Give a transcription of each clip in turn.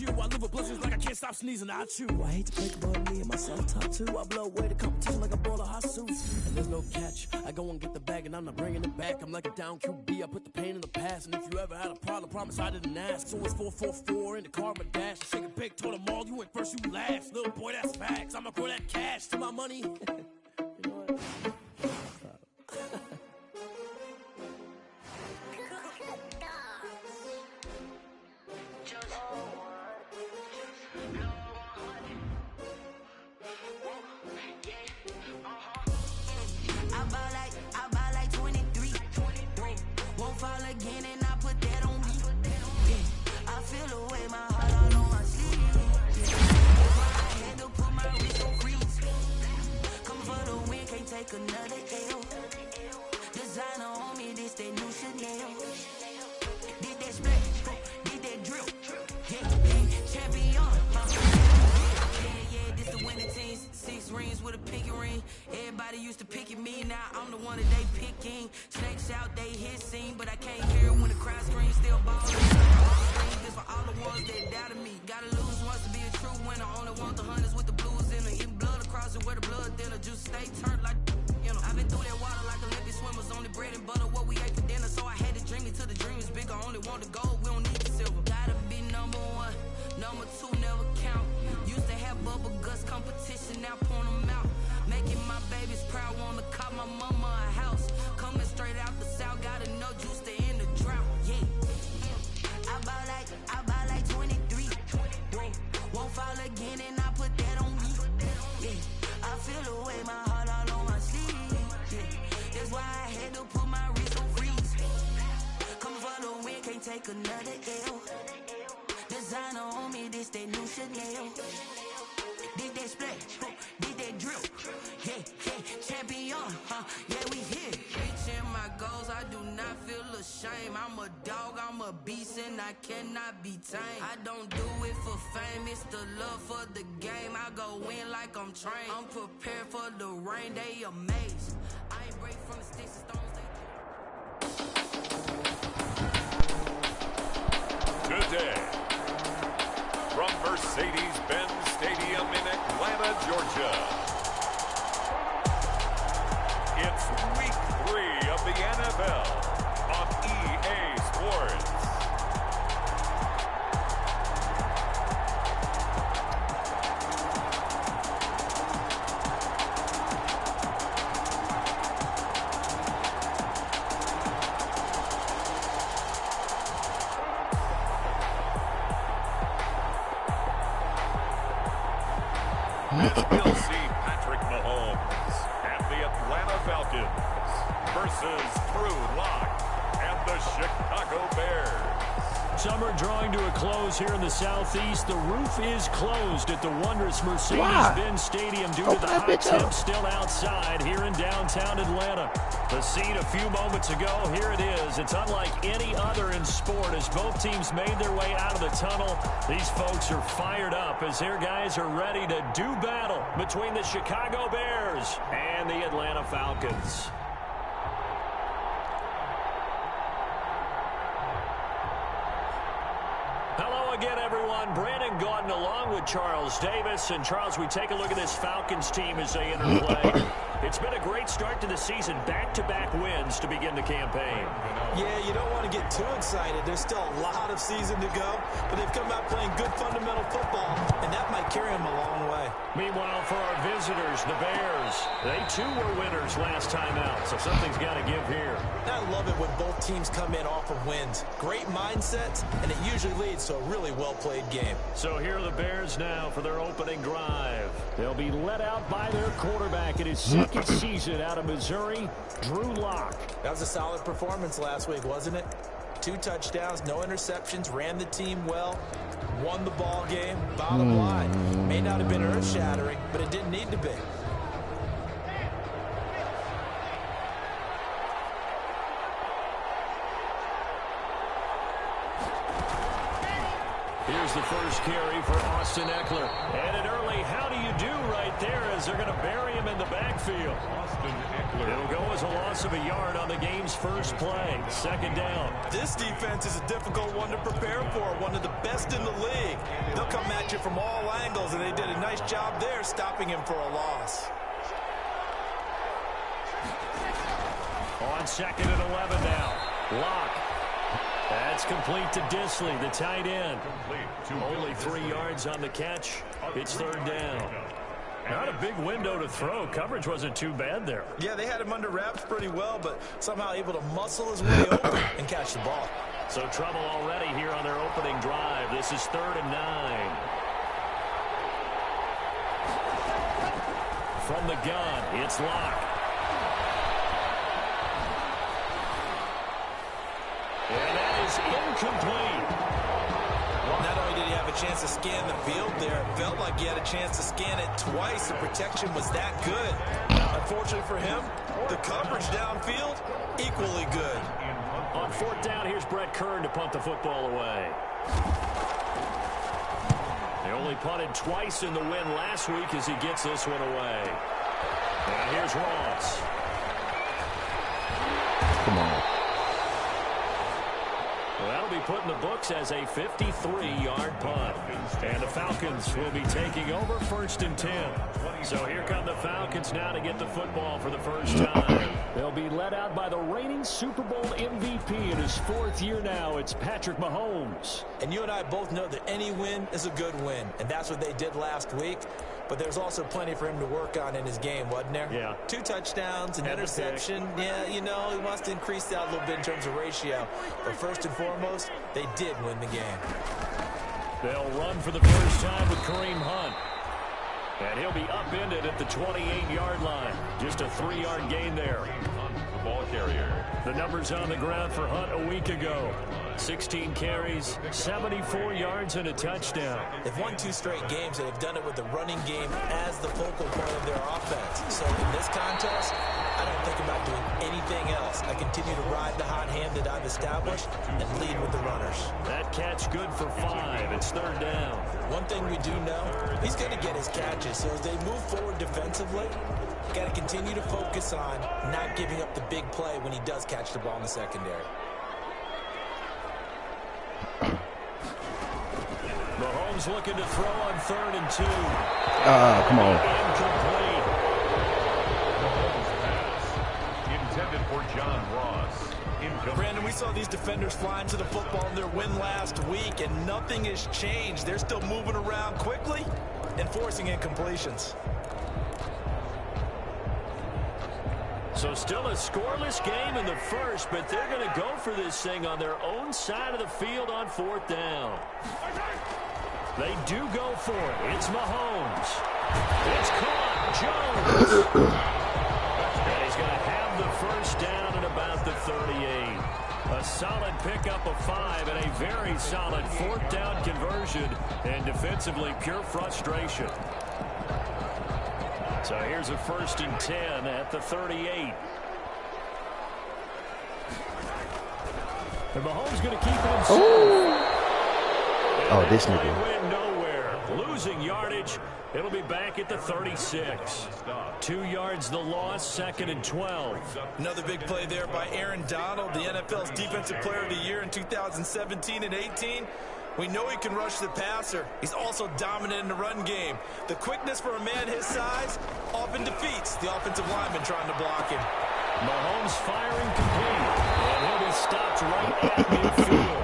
you. I live with blizzards like I can't stop sneezing. I chew. I hate to break about me and myself top two. I blow away the competition like a bowl of hot soup. And there's no catch. I go and get the bag and I'm not bringing it back. I'm like a down QB. I put the pain in the past. And if you ever had a problem, promise I didn't ask. So it's 444 in the car, my dash. Shake a big, told them all, you went first, you last. Little boy, that's facts. I'ma grow that cash to my money. You know what? Again, and I put that on me. Yeah, I feel the way, my heart all on my sleeve. Yeah, I had to put my wrist on freeze. Come for the win, can't take another L. Designer on me, this that new Chanel. Did that splash, did that drill. Yeah, champion. Yeah, this the winning teams. 6 rings with a pinky ring. Everybody used to picking me, now I'm the one that they picking. Snakes out, they hissing, but I can't hear it when the crowd screams. Still ballin'. This for all the ones that doubted me. Gotta lose once to be a true winner. Only want the hunters with the blues in her. Eating blood across it where the blood thinner. Juice stay turned like, you know. I've been through that water like Olympic swimmers. Only bread and butter, what we ate for dinner. So I had to dream it till the dream is bigger. Only want the gold, we don't need the silver. Gotta be number 1, number 2 never count. Used to have bubble guts competition, now point them out. Making my babies proud, wanna call my mama a house. Coming straight out the south, gotta know juice to end the drought. Yeah, I bought like 23. Won't fall again, and I put that on me. Yeah, I feel the way, my heart all on my sleeve. Yeah, that's why I had to put my wrist on freeze. Come for the win, can't take another L. Designer on me, this that new Chanel. Did that splash, did that drill. Yeah, champion, yeah, we here. Reaching my goals, I do not feel ashamed. I'm a dog, I'm a beast, and I cannot be tamed. I don't do it for fame, it's the love for the game. I go in like I'm trained. I'm prepared for the rain, they amazed. I ain't break from the sticks and stones. Today, from Mercedes-Benz Stadium in Atlanta, Georgia, it's Week 3 of the NFL on EA Sports. We'll see Patrick Mahomes and the Atlanta Falcons versus Drew Lock and the Chicago Bears. Summer drawing to a close here in the Southeast. The roof is closed at the wondrous Mercedes-Benz Stadium due to the hot temps still outside here in downtown Atlanta. The scene a few moments ago, here it is. It's unlike any other in sport as both teams made their way out of the tunnel. These folks are fired up as their guys are ready to do battle between the Chicago Bears and the Atlanta Falcons. Hello again, everyone. Brandon Gaudin along with Charles Davis. And, Charles, we take a look at this Falcons team as they enter play. It's been a great start to the season. Back-to-back wins to begin the campaign. Yeah, you don't want to get too excited. There's still a lot of season to go. But they've come out playing good fundamental football, and that might carry them a long way. Meanwhile, for our visitors, the Bears, they too were winners last time out. So something's got to give here. I love it when both teams come in off of wins. Great mindsets, and it usually leads to a really well-played game. So here are the Bears now for their opening drive. They'll be led out by their quarterback in his second season out of Missouri, Drew Lock. That was a solid performance last week, wasn't it? 2 touchdowns, no interceptions, ran the team well, won the ball game. Bottom line, may not have been earth-shattering, but it didn't need to be. Here's the first carry for Austin Eckler. And an early how do you do right there as they're going to bury him in the backfield. Austin Eckler. It'll go as a loss of a yard on the game's first play. Second down. This defense is a difficult one to prepare for, one of the best in the league. come at you from all angles, and they did a nice job there stopping him for a loss. On 2nd and 11 now. Locke. That's complete to Disley, the tight end. Only 3 yards on the catch. It's 3rd down. Not a big window to throw. Coverage wasn't too bad there. Yeah, they had him under wraps pretty well, but somehow able to muscle his way open and catch the ball. So trouble already here on their opening drive. This is 3rd and 9. From the gun, it's Locke. And that is incomplete. Well, not only did he have a chance to scan the field there, it felt like he had a chance to scan it twice. The protection was that good. Unfortunately for him, the coverage downfield, equally good. On 4th down, here's Brett Kern to punt the football away. They only punted twice in the win last week as he gets this one away. And here's Ross. Come on. Well, that'll be put in the books as a 53-yard punt. And the Falcons will be taking over 1st and 10. So here come the Falcons now to get the football for the first time. They'll be led out by the reigning Super Bowl MVP in his 4th year now. It's Patrick Mahomes. And you and I both know that any win is a good win, and that's what they did last week. But there's also plenty for him to work on in his game, wasn't there? Yeah. 2 touchdowns, an interception. Yeah, you know, he wants to increase that a little bit in terms of ratio. But first and foremost, they did win the game. They'll run for the first time with Kareem Hunt. And he'll be upended at the 28-yard line. Just a 3-yard gain there. The ball carrier. The numbers on the ground for Hunt a week ago. 16 carries, 74 yards, and a touchdown. They've won 2 straight games, and they've done it with the running game as the focal point of their offense. So in this contest, I don't think about doing anything else. I continue to ride the hot hand that I've established and lead with the runners. That catch good for 5. It's 3rd down. One thing we do know, he's going to get his catches. So as they move forward defensively, got to continue to focus on not giving up the big play when he does catch the ball in the secondary. Mahomes looking to throw on 3rd and 2. Come on. Incomplete. Intended for John Ross. Brandon, we saw these defenders flying to the football in their win last week, and nothing has changed. They're still moving around quickly and forcing incompletions. So still a scoreless game in the first, but they're going to go for this thing on their own side of the field on 4th down. They do go for it. It's Mahomes. It's caught. Jones. And he's going to have the first down at about the 38. A solid pickup of 5 and a very solid 4th down conversion. And defensively, pure frustration. So here's a 1st and 10 at the 38. And Mahomes going to keep it himself. Oh, this nigga. Went nowhere. Losing yardage. It'll be back at the 36. 2 yards the loss, 2nd and 12. Another big play there by Aaron Donald, the NFL's Defensive Player of the Year in 2017 and 18. We know he can rush the passer. He's also dominant in the run game. The quickness for a man his size often defeats the offensive lineman trying to block him. Mahomes firing complete. And he'll be stopped right at midfield.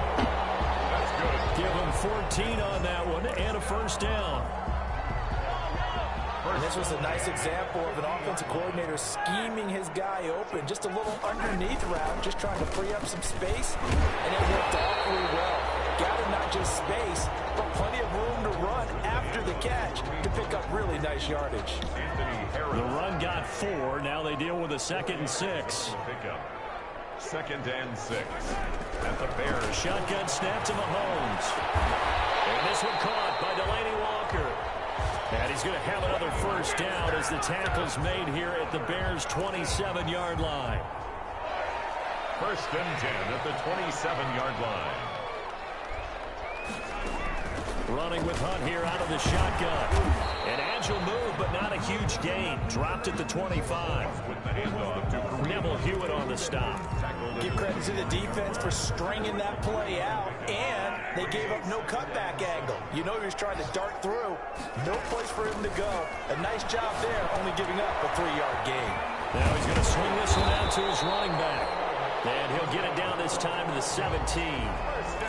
That's good. Give him 14 on that one and a first down. And this was a nice example of an offensive coordinator scheming his guy open. Just a little underneath route, just trying to free up some space, and it worked awfully well. Gathered not just space, but plenty of room to run after the catch to pick up really nice yardage. The run got 4. Now they deal with a 2nd and 6. Pickup. 2nd and 6. At the Bears. Shotgun snap to Mahomes. And this one caught by Delaney Walker. And he's going to have another first down as the tackle's made here at the Bears' 27-yard line. 1st and 10 at the 27-yard line. Running with Hunt here out of the shotgun. An agile move, but not a huge gain. Dropped at the 25. With the handoff to Neville Hewitt on the stop. Tackled Give credit to the defense for stringing that play out, and they gave up no cutback angle. You know he was trying to dart through. No place for him to go. A nice job there, only giving up a 3-yard gain. Now he's going to swing this one out to his running back. And he'll get it down this time to the 17.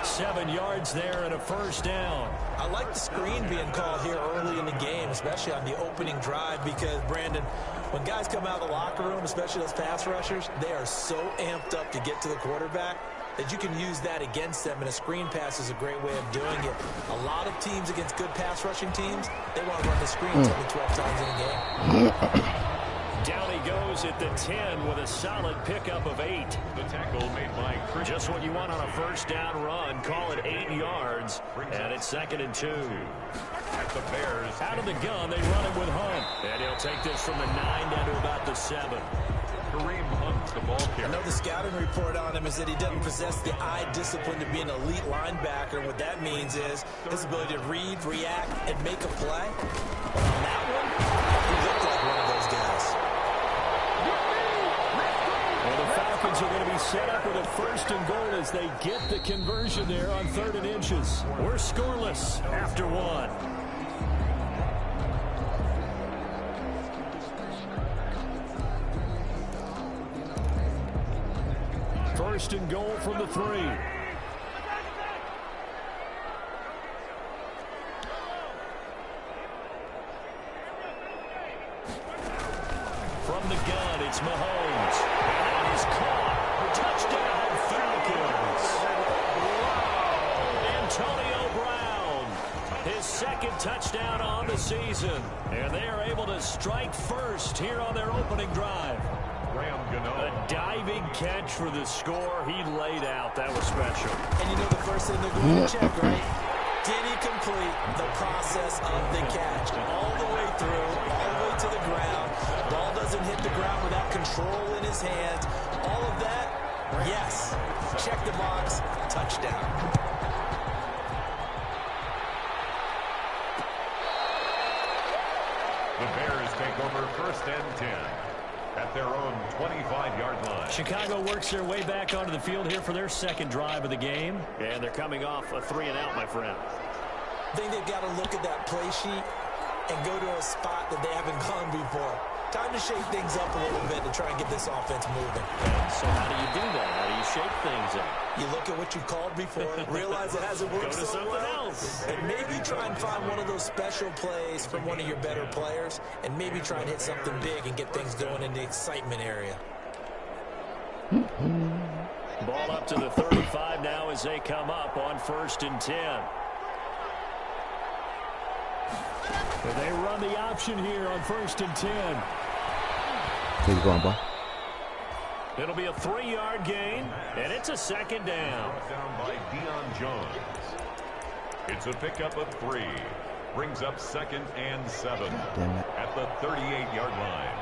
7 yards there and a first down. I like the screen being called here early in the game, especially on the opening drive, because, Brandon, when guys come out of the locker room, especially those pass rushers, they are so amped up to get to the quarterback that you can use that against them, and a screen pass is a great way of doing it. A lot of teams against good pass rushing teams, they want to run the screen 10 to 12 times in a game. Down he goes at the 10 with a solid pickup of 8. The tackle made by Chris. Just what you want on a first down run. Call it 8 yards, and it's 2nd and 2. At the Bears. Out of the gun, they run it with Hunt. And he'll take this from the 9 down to about the 7. Kareem Hunt, the ball carrier. I know the scouting report on him is that he doesn't possess the eye discipline to be an elite linebacker. What that means is his ability to read, react, and make a play. But on that one, he looked like one of those guys. Well, the Falcons are going to be set up with a 1st and goal as they get the conversion there on 3rd and inches. We're scoreless after 1. First and goal from the 3. From the gun, it's Mahomes. And he's caught. Touchdown, Falcons. Antonio Brown, his 2nd touchdown on the season. And they are able to strike first here on their opening drive. A diving catch for the score. He laid out. That was special. And you know the first thing they're going to check, right? Did he complete the process of the catch? All the way through, all the way to the ground. Ball doesn't hit the ground without control in his hands. All of that, yes. Check the box. Touchdown. The Bears take over 1st and 10. At their own 25-yard line. Chicago works their way back onto the field here for their 2nd drive of the game. And they're coming off a 3-and-out, my friend. I think they've got to look at that play sheet and go to a spot that they haven't gone before. Time to shake things up a little bit to try and get this offense moving. So how do you do that? How do you shake things up? You look at what you've called before, realize it hasn't worked Go to so something well, else. and maybe try and find one of those special plays from one of your better players, and maybe try and hit something big and get things going in the excitement area. Ball up to the 35 now as they come up on 1st and 10. They run the option here on 1st and 10. Where you going, boy? It'll be a 3-yard gain, and it's a 2nd down. Down by Deion Jones. It's a pickup of 3. Brings up 2nd and 7. Damn it. At the 38-yard line.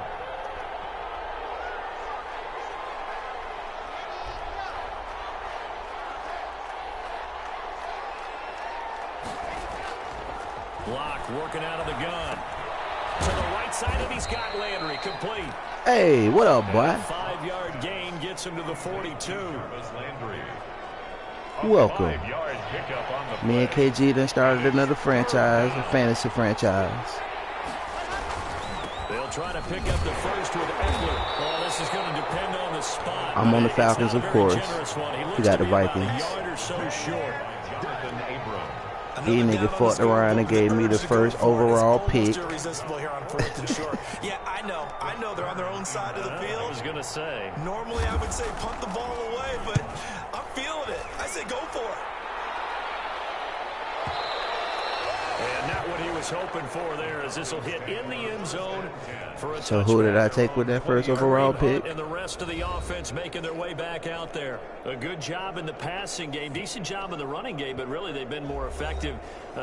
Block working out of the gun. To the right side, and he's got Landry complete. Hey, what up, boy? 5-yard gain gets him to the 42. Landry. Welcome. 5-yard pickup on the Me and play. KG done started another franchise, a fantasy franchise. They'll try to pick up the first with Eckler. Well, this is going to depend on the spot. I'm on the It's Falcons, not of a very course. generous one. He looks You got to the be about a Vikings. yard or so short. Jonathan Abram. These niggas fought around and gave me the first overall pick. Irresistible here on 4th and short. Yeah, I know they're on their own side of the I field. was going to say. Normally I would say punt the ball away, but I'm feeling it. I say go for it. And not what he was hoping for there, as this will hit in the end zone for a So who did I touchback. take with that first overall pick? And the rest of the offense making their way back out there. A good job in the passing game, decent job in the running game, but really they've been more effective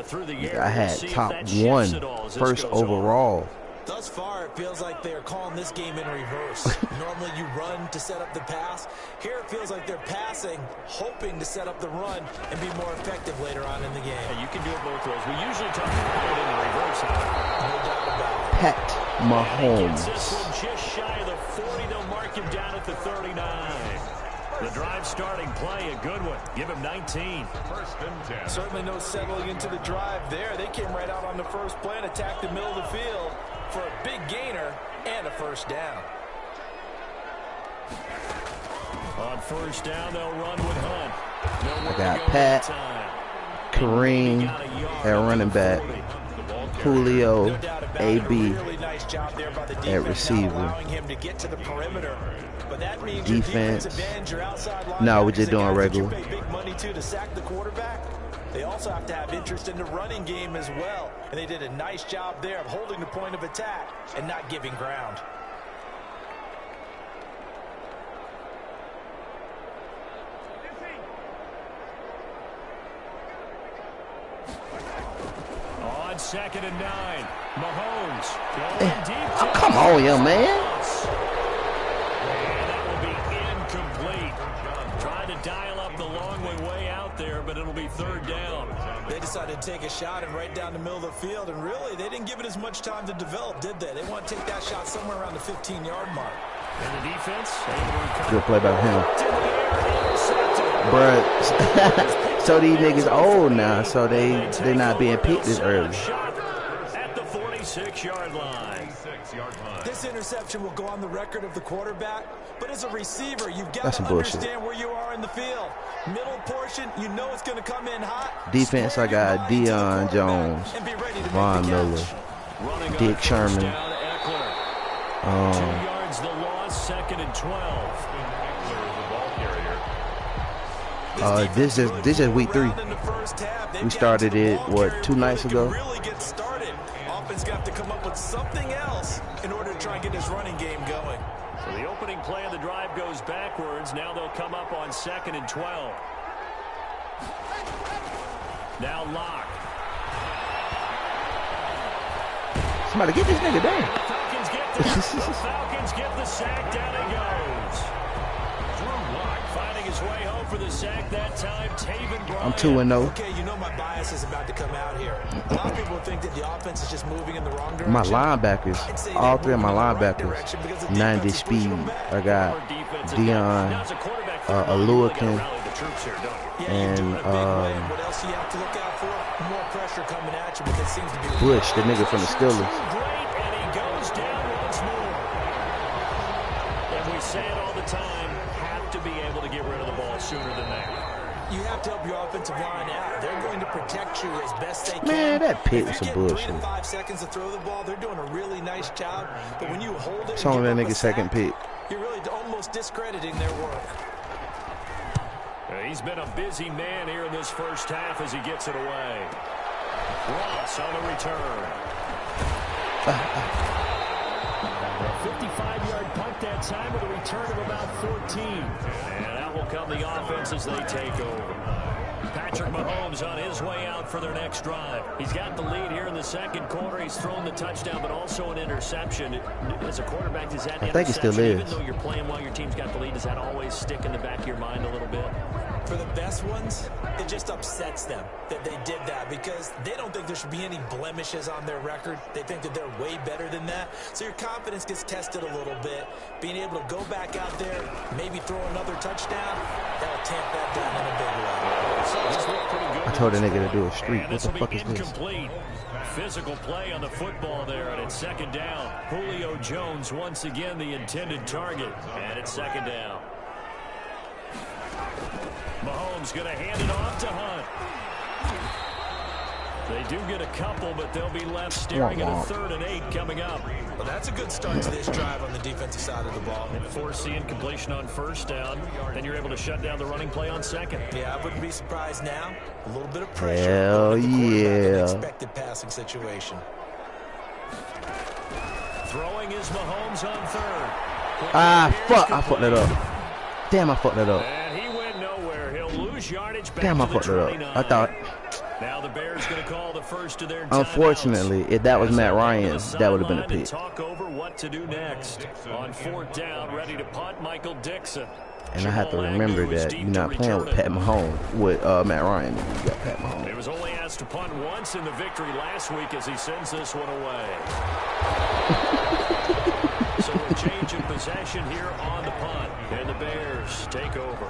through the year. I We'll had see if top that shifts 1 at all as this first goes on. overall. Thus far, it feels like they're calling this game in reverse. Normally you run to set up the pass. Here it feels like they're passing, hoping to set up the run and be more effective later on in the game. Yeah, you can do it both ways. We usually talk about it in the reverse. No doubt about it. Pat Gets this Mahomes. one just shy of the 40. They'll mark him down at the 39. The drive starting play, a good one. Give him 19. First and 10. Certainly no settling into the drive there. They came right out on the first play and attacked the middle of the field for a big gainer and a first down. On first down, they'll run with Hunt. I got Pat, Kareem at running back, Julio, AB at receiver. Defense. No, we're just doing regular. They also have to have interest in the running game as well. And they did a nice job there of holding the point of attack and not giving ground. On 2nd and 9, Mahomes going deep. Oh, come on, young man. And that will be incomplete. Trying to dial up the long way out there, but it'll be 3rd down. They decided to take a shot and right down the middle of the field, and really, they didn't give it as much time to develop, did they? They want to take that shot somewhere around the 15-yard mark. And the defense, Good play by him. Bruh, so these niggas old now, so they're not being picked this early. At the 46-yard line. This interception will go on the record of the quarterback, but as a receiver, you've got That's to some bullshit. understand where you are in the field. Middle portion, you know it's going to come in hot. Defense, I got Deion Jones, Von Miller, Dick Sherman. 2 yards the loss, 2nd and 12. This is week 3. We started it, what, 2 nights ago? Really get started. Offense got to come up with something else in order to try and get his running game going. So the opening play of the drive goes backwards. Now they'll come up on 2nd and 12. Now Locke. Somebody get this nigga down. The Falcons get the sack. Down he goes. Drew Locke finding his way home for the sack that time. Taven Bryan. I'm 2-0. Okay, you know my bias is about to come out here. A lot of people think that the offense is just moving in the wrong direction. My linebackers, all 3 of my linebackers, 90 speed. I got Deion, Aluakin, and what else you have to look out for? More pressure coming at you, but it seems to be Bush, the nigga from the Steelers. Great, and he goes down once more. And we say it all the time, have to be able to get rid of the ball sooner than that. You have to help your offensive line out. They're going to protect you as best they can. Man, that pick was some If you get bullshit. 3 to 5 seconds to throw the ball, they're doing a really nice job. But when you hold it, It's only that nigga second pick. you're really almost discrediting their work. He's been a busy man here in this first half as he gets it away. Ross on the return. Ah, A 55-yard punt that time with a return of about 14. And out will come the offense as they take over. Patrick Mahomes on his way out for their next drive. He's got the lead here in the 2nd quarter. He's thrown the touchdown, but also an interception. As a quarterback, does that I think it still is. even though you're playing while your team's got the lead, does that always stick in the back of your mind a little bit? For the best ones, it just upsets them that they did that because they don't think there should be any blemishes on their record. They think that they're way better than that. So your confidence gets tested a little bit. Being able to go back out there, maybe throw another touchdown, that'll tamp that down in a big way. I told the nigga to do a streak. What the fuck is this? Incomplete. Physical play on the football there, and it's 2nd down. Julio Jones once again the intended target, and it's 2nd down. Mahomes going to hand it off to Hunt. They do get a couple, but they'll be left staring at a 3rd and 8 coming up. Well, that's a good start to this drive on the defensive side of the ball. And force the incompletion on 1st down, then you're able to shut down the running play on 2nd. Yeah, I wouldn't be surprised now. A little bit of pressure. Hell yeah. Unexpected passing situation. Throwing is Mahomes on 3rd. Ah, fuck. I fucked that up. Damn, I fucked that up. And he went nowhere. He'll lose yardage back Damn, I to the fucked it up. 29. I thought, Now the Bears going to call the first of their unfortunately, timeouts. if that was As Matt they go to Ryan, the that would have been a sideline pick. to talk over what to do next. On 4th down, ready to punt, Michael Dixon. And I have to Jamal remember Agnew is that deep you're to not playing with return Pat it. Mahomes, with Matt Ryan. You got Pat Mahomes. He was only asked to punt once in the victory last week as he sends this one away. So a change of possession here on the punt. And the Bears take over.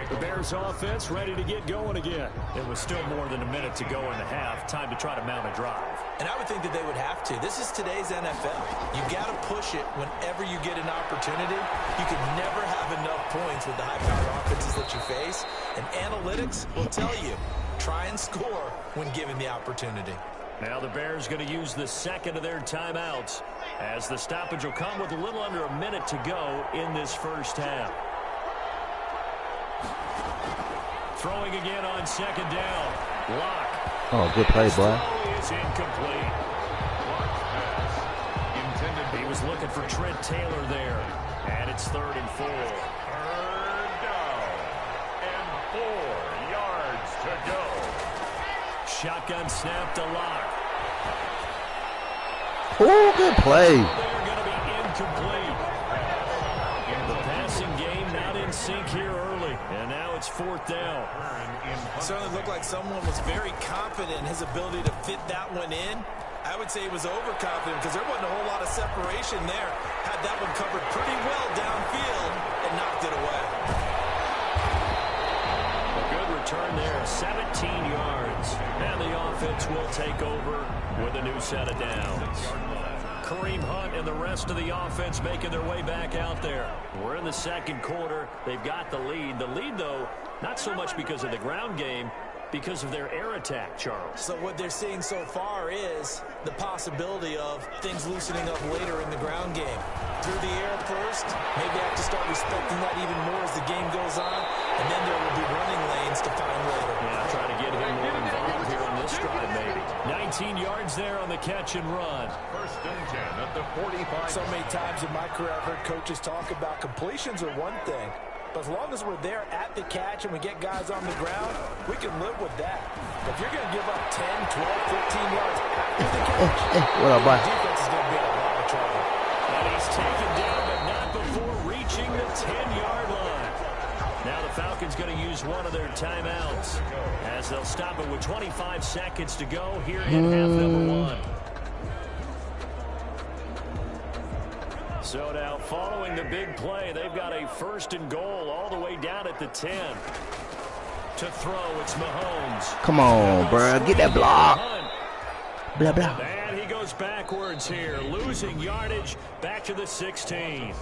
The Bears offense ready to get going again. It was still more than a minute to go in the half. Time to try to mount a drive. And I would think that they would have to. This is today's NFL. You got to push it whenever you get an opportunity. You can never have enough points with the high-powered offenses that you face. And analytics will tell you, try and score when given the opportunity. Now the Bears going to use the second of their timeouts, as the stoppage will come with a little under a minute to go in this first half. Throwing again on second down. Lock. Oh, good play, boy. Is incomplete. He was looking for Trent Taylor there. And it's 3rd and 4. 3rd down and 4 yards to go. Shotgun snap to Lock. Oh, good play. They're going to be incomplete. The passing game not in sync here early. And now it's 4th down. It certainly looked like someone was very confident in his ability to fit that one in. I would say he was overconfident because there wasn't a whole lot of separation there. Had that one covered pretty well downfield and knocked it away. A good return there, 17 yards. And the offense will take over with a new set of downs. Kareem Hunt and the rest of the offense making their way back out there. We're in the second quarter. They've got the lead. The lead, though, not so much because of the ground game, because of their air attack, Charles. So what they're seeing so far is the possibility of things loosening up later in the ground game. Through the air first, maybe have to start respecting that even more as the game goes on, and then there will be running lanes to find later. Yeah, trying to get him more involved here on this drive, maybe. 19 yards there on the catch and run. 1st and 10 at the 45. So many times in my career I've heard coaches talk about completions are one thing, but as long as we're there at the catch and we get guys on the ground, we can live with that. But if you're going to give up 10, 12, 15 yards after the catch, What up, boy? the defense is going to be in a lot of trouble. And he's taken down, but not before reaching the 10-yard line. Now the Falcons going to use one of their timeouts, as they'll stop it with 25 seconds to go here in half number 1. So now, following the big play, they've got a 1st and goal all the way down at the 10. To throw, it's Mahomes. Come on, bro. Get that block. Blah, blah. And he goes backwards here, losing yardage back to the 16.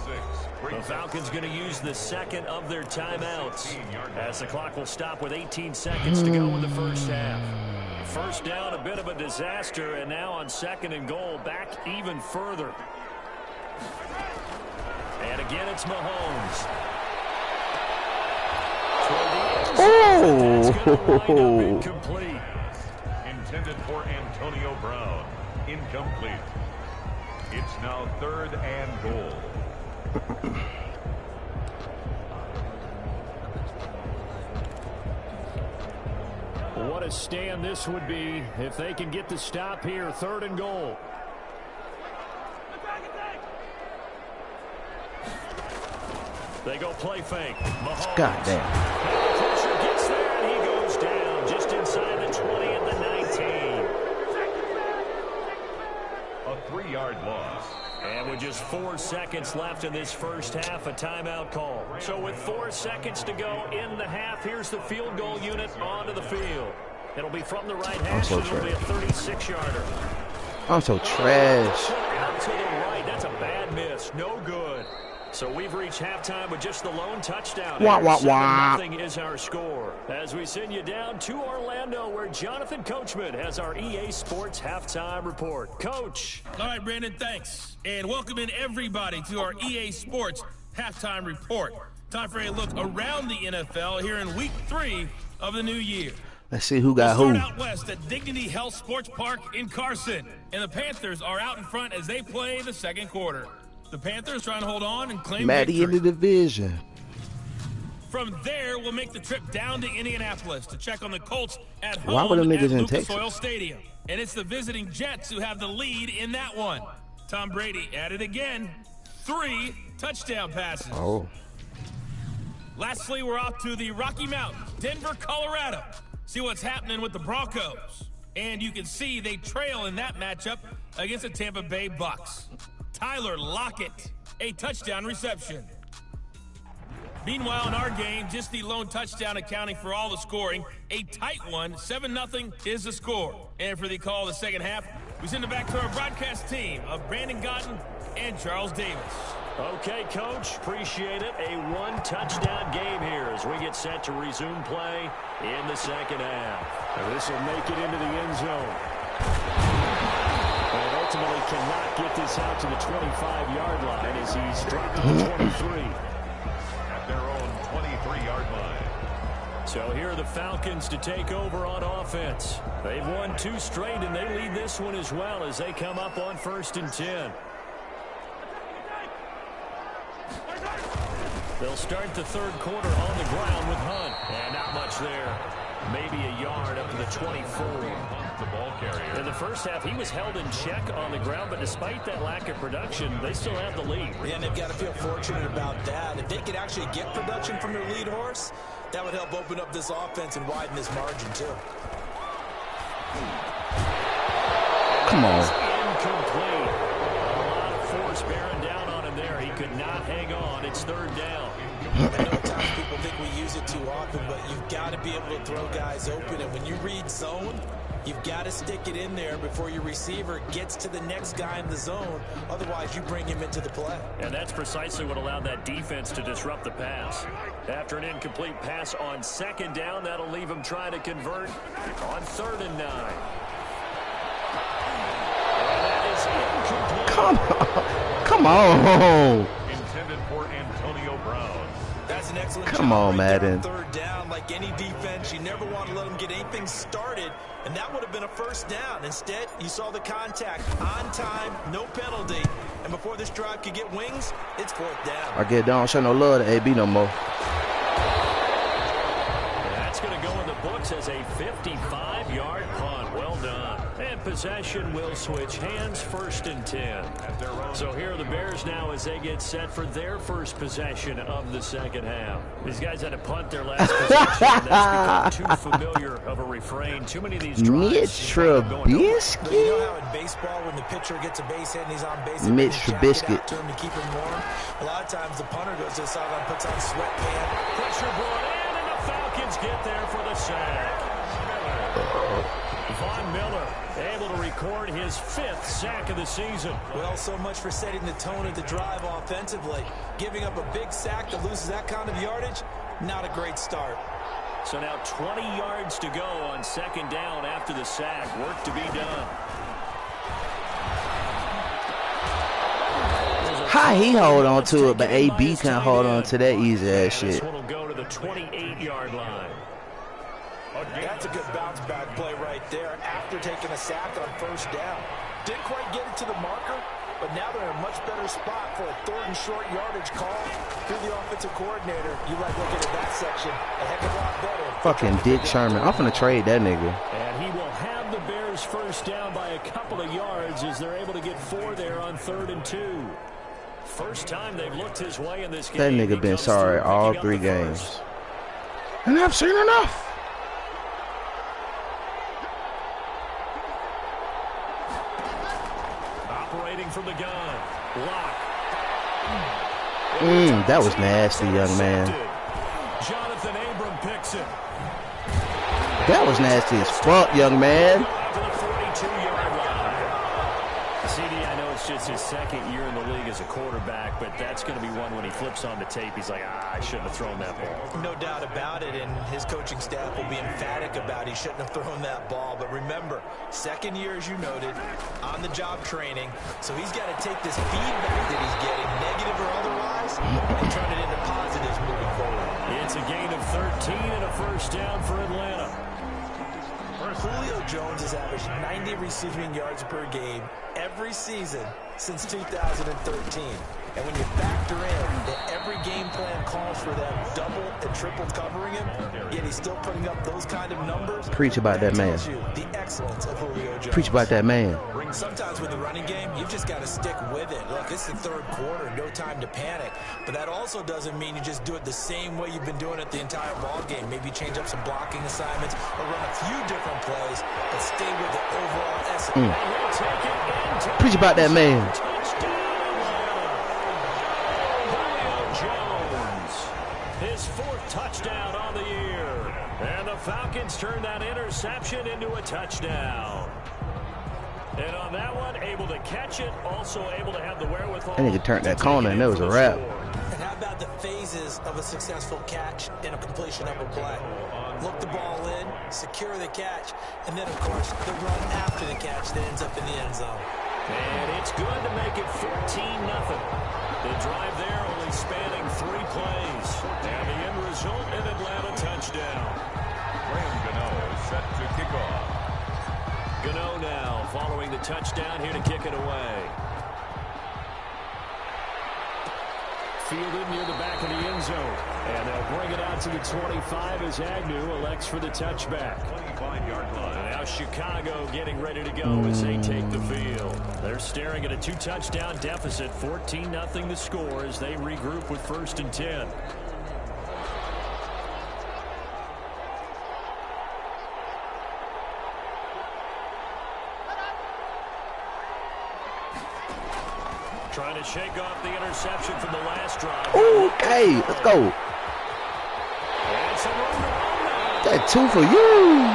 The Falcons going to use the second of their timeouts, as the clock will stop with 18 seconds to go in the first half. First down, a bit of a disaster, and now on 2nd and goal, back even further. And again, it's Mahomes. Oh! Incomplete. Intended for Antonio Brown. Incomplete. It's now 3rd and goal. What a stand this would be if they can get the stop here. 3rd and goal. They go play fake. Mahomes. Goddamn. Pressure gets there, and he goes down just inside the 20 and the 19. A 3-yard loss. And with just 4 seconds left in this first half, a timeout call. So with 4 seconds to go in the half, here's the field goal unit onto the field. It'll be from the right hash, so and it'll be a 36-yarder. I'm so trash. Out to the right. That's a bad miss. No good. So we've reached halftime with just the lone touchdown. Wah, wah, wah. 7-0 is our score. As we send you down to Orlando, where Jonathan Coachman has our EA Sports Halftime Report. Coach. All right, Brandon, thanks. And welcome in everybody to our EA Sports Halftime Report. Time for a look around the NFL here in Week 3 of the new year. Let's see who got We'll who. start out west at Dignity Health Sports Park in Carson. And the Panthers are out in front as they play the second quarter. The Panthers trying to hold on and claim Maddie in victory. the division. From there, we'll make the trip down to Indianapolis to check on the Colts at home Why were them niggas at in Lucas Texas? Oil Stadium. And it's the visiting Jets who have the lead in that one. Tom Brady at it again. 3 touchdown passes. Oh. Lastly, we're off to the Rocky Mountains, Denver, Colorado. See what's happening with the Broncos. And you can see they trail in that matchup against the Tampa Bay Bucks. Tyler Lockett, a touchdown reception. Meanwhile, in our game, just the lone touchdown accounting for all the scoring. A tight one, 7-0 is the score. And for the call of the second half, we send it back to our broadcast team of Brandon Gotton and Charles Davis. Okay, Coach, appreciate it. A one-touchdown game here as we get set to resume play in the second half. This will make it into the end zone. And ultimately cannot get this out to the 25-yard line as he's dropped to the 23. At their own 23-yard line. So here are the Falcons to take over on offense. They've won 2 straight, and they lead this one as well as they come up on 1st and 10. They'll start the third quarter on the ground with Hunt. And not much there. Maybe a yard up to the 24. The ball carrier. In the first half, he was held in check on the ground, but despite that lack of production, they still have the lead. Yeah, and they've got to feel fortunate about that. If they could actually get production from their lead horse, that would help open up this offense and widen this margin, too. Come on. Incomplete. A lot of force bearing down on him there. He could not hang on. It's 3rd down. I know at times people think we use it too often, but you've got to be able to throw guys open. And when you read zone, you've got to stick it in there before your receiver gets to the next guy in the zone. Otherwise, you bring him into the play. And that's precisely what allowed that defense to disrupt the pass. After an incomplete pass on 2nd down, that'll leave him trying to convert on 3rd and 9. And that is incomplete. Come on. Intended for Antonio Brown. That's an excellent Come job on, right there Madden. 3rd down. Like any defense, you never want to let them get anything started, and that would have been a 1st down. Instead, you saw the contact on time, no penalty, and before this drive could get wings, it's 4th down. I get don't show no love to AB no more. That's going to go in the books as a 55-yard punt. Well done. And possession will switch hands, 1st and 10. So here are the Bears now as they get set for their first possession of the second half. These guys had to punt their last possession. That's become too familiar of a refrain. Too many of these drives. Mitch Trubisky? You know how in baseball, when the pitcher gets a base hit and he's on base, Mitch Trubisky Trubisky. to keep him warm. A lot of times the punter goes to the sideline, puts on sweatpants. Pressure brought in, and the Falcons get there for the sack. Von Miller able to record his 5th sack of the season. Well, so much for setting the tone of the drive offensively. Giving up a big sack that loses that kind of yardage, not a great start. So now 20 yards to go on 2nd down after the sack. Work to be done. How he hold on to it, but AB can't hold on to that easy ass shit. This one will go to the 28-yard line. That's a good bounce back play right there after taking a sack on 1st down. Didn't quite get it to the marker, but now they're in a much better spot for a 3rd and short yardage call. Through the offensive coordinator, you like looking at that section a heck of a lot better. Fucking Dick Sherman. I'm finna trade that nigga. And he will have the Bears 1st down by a couple of yards as they're able to get 4 there on 3rd and 2. First time they've looked his way in this game. That nigga been sorry all 3 games. And I've seen enough. Operating from the gun. Lock. That was nasty, young man. Jonathan Abram picks it. That was nasty as fuck, young man. To the 42-yard line. CD, I know it's just his 2nd year in the league as a quarterback, but that's going to be one when he flips on the tape. He's like, I shouldn't have thrown that ball. No doubt about it, and his coaching staff will be emphatic about he shouldn't have thrown that ball. But remember, 2nd year, as you noted, on-the-job training, so he's got to take this feedback that he's getting, negative or otherwise, and turn it into positives moving forward. It's a gain of 13 and a 1st down for Atlanta. Julio Jones has averaged 90 receiving yards per game every season since 2013. And when you factor in that every game plan calls for them double and triple covering him, yet he's still putting up those kind of numbers. Preach about that man. The excellence of Julio Jones. Preach about that man. Sometimes with the running game, you've just got to stick with it. Look, it's the 3rd quarter, no time to panic. But that also doesn't mean you just do it the same way you've been doing it the entire ball game. Maybe change up some blocking assignments or run a few different plays, but stay with the overall essence. Preach about that man. has turned that interception into a touchdown. And on that one, able to catch it, also able to have the wherewithal. And he could turn that corner, and that was a wrap. And how about the phases of a successful catch and a completion of a play? Look the ball in, secure the catch, and then, of course, the run after the catch that ends up in the end zone. And it's good to make it 14-0. The drive there only spanning 3 plays. And the end result, an Atlanta touchdown. Graham Gano set to kick off. Gano now following the touchdown here to kick it away. Fielded near the back of the end zone. And they'll bring it out to the 25 as Agnew elects for the touchback. 25-yard line. And now Chicago getting ready to go as they take the field. They're staring at a 2-touchdown deficit. 14-0 the score as they regroup with 1st and 10. Trying to shake off the interception from the last drive. Okay, let's go. That 2 for you.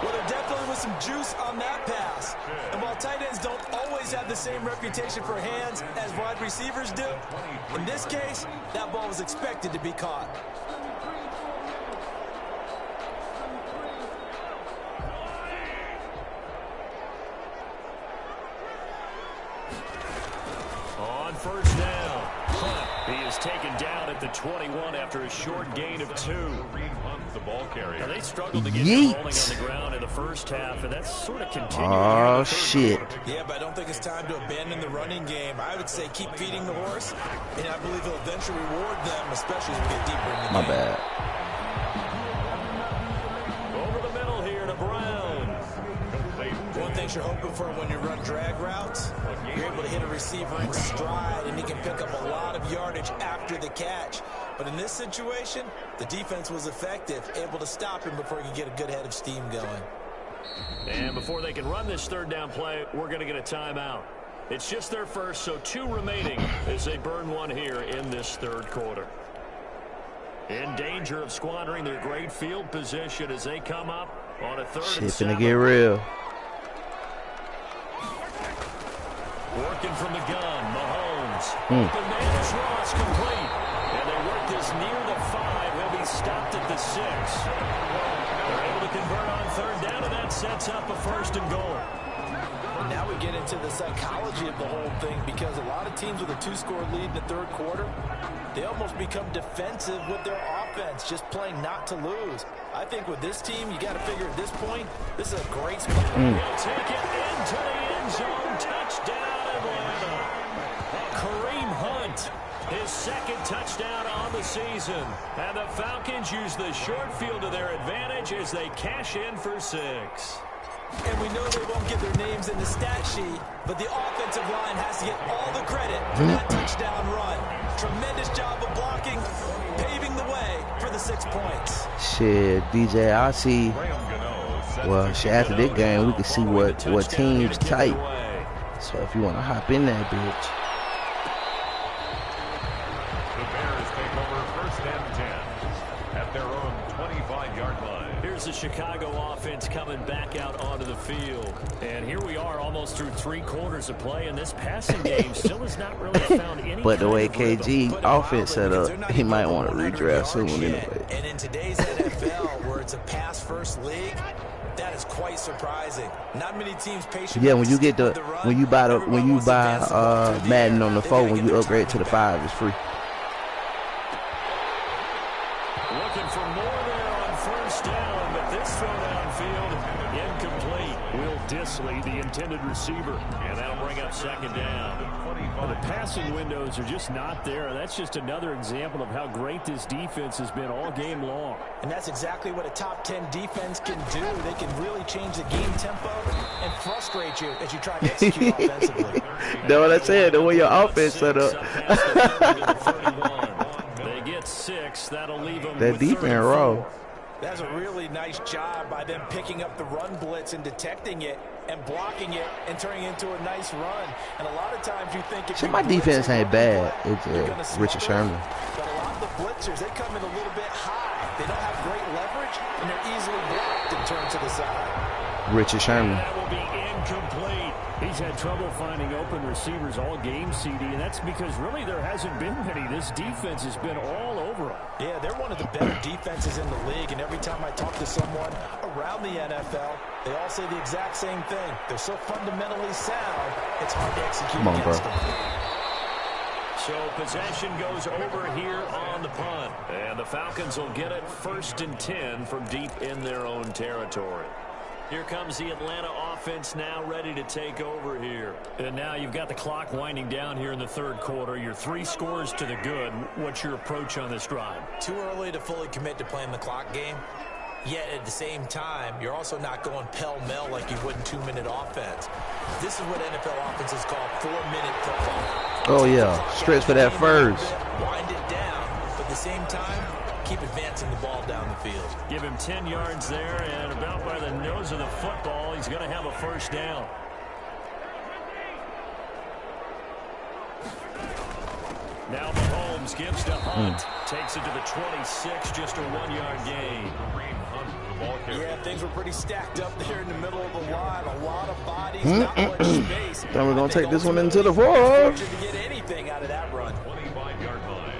Well, there definitely was some juice on that pass. And while tight ends don't always have the same reputation for hands as wide receivers do, in this case, that ball was expected to be caught. On 1st down, he is taken down at the 21 after a short gain of 2. The ball carrier. Now, they struggled to get rolling on the ground in the first half, and that's sort of continuing. Oh, shit. Yeah, but I don't think it's time to abandon the running game. I would say keep feeding the horse, and I believe he'll eventually reward them, especially as we get deeper in the game. My bad. Over the middle here to Brown. One thing you're hoping for when you run drag routes, you're able to hit a receiver in stride, and he can pick up a lot of yardage after the catch. But in this situation, the defense was effective, able to stop him before he could get a good head of steam going. And before they can run this 3rd down play, we're going to get a timeout. It's just their first, so 2 remaining as they burn 1 here in this 3rd quarter. In danger of squandering their great field position as they come up on a 3rd and 7. Shit's gonna get real. Working from the gun, Mahomes. The man is Ross, complete. And they work this near the 5. He'll be stopped at the 6. They're able to convert on 3rd down, and that sets up a 1st and goal. Now we get into the psychology of the whole thing, because a lot of teams with a 2-score lead in the 3rd quarter, they almost become defensive with their offense, just playing not to lose. I think with this team, you got to figure at this point, this is a great spot. He'll take it into the end zone. Touchdown, Atlanta. Kareem Hunt, his 2nd touchdown on the season. And the Falcons use the short field to their advantage as they cash in for 6. And we know they won't get their names in the stat sheet, but the offensive line has to get all the credit for that touchdown run. Tremendous job of blocking, paving the way for the 6 points. Shit, DJ, I see. Well, shit, after this game, we can see what teams tight. So if you want to hop in that bitch. The Bears take over 1st and 10 at their own 25-yard line. Here's the Chicago offense coming back out onto the field. And here we are almost through 3 quarters of play, and this passing game still has not really found any. But the way KG offense set up, he might want to redraft soon anyway. And in today's NFL, where it's a pass-first league, that is quite surprising. Not many teams patient. Yeah, when you get when you buy Madden on the 4, when you upgrade to the 5, it's free. Looking for more there on 1st down, but this throw downfield incomplete. Will Disley, the intended receiver, and that'll bring up 2nd down. Well, the passing windows are just not there. That's just another example of how great this defense has been all game long. And that's exactly what a top 10 defense can do. They can really change the game tempo and frustrate you as you try to execute offensively. Know what I said? The way your offense set up. They get 6. That'll leave them That with defense raw. That's a really nice job by them picking up the run blitz and detecting it and blocking it and turning it into a nice run. And a lot of times you think if my defense ain't bad. It's Richard Sherman. But a lot of the blitzers, they come in a little bit high. They don't have great leverage, and they're easily blocked and turned to the side. Richard Sherman. That will be incomplete. He's had trouble finding open receivers all game, CD, and that's because really there hasn't been many. This defense has been all over them. Yeah, they're one of the better defenses in the league, and every time I talk to someone around the NFL, they all say the exact same thing. They're so fundamentally sound, it's hard to execute against them. So possession goes over here on the punt, and the Falcons will get it 1st and 10 from deep in their own territory. Here comes the Atlanta offense now ready to take over here. And now you've got the clock winding down here in the 3rd quarter. You're 3 scores to the good. What's your approach on this drive? Too early to fully commit to playing the clock game. Yet at the same time, you're also not going pell-mell like you would in 2-minute offense. This is what NFL offenses call 4-minute football. Oh, yeah. Stretch for that first. Wind it down, but at the same time, keep advancing the ball down the field. Give him 10 yards there, and about by the nose of the football, he's going to have a 1st down. Now Mahomes gives to Hunt. Takes it to the 26, just a 1-yard gain. Yeah, things were pretty stacked up there in the middle of the line. A lot of bodies, not much space. Then we're going to take this one into the 4th. To get anything out of that run. 25-yard line.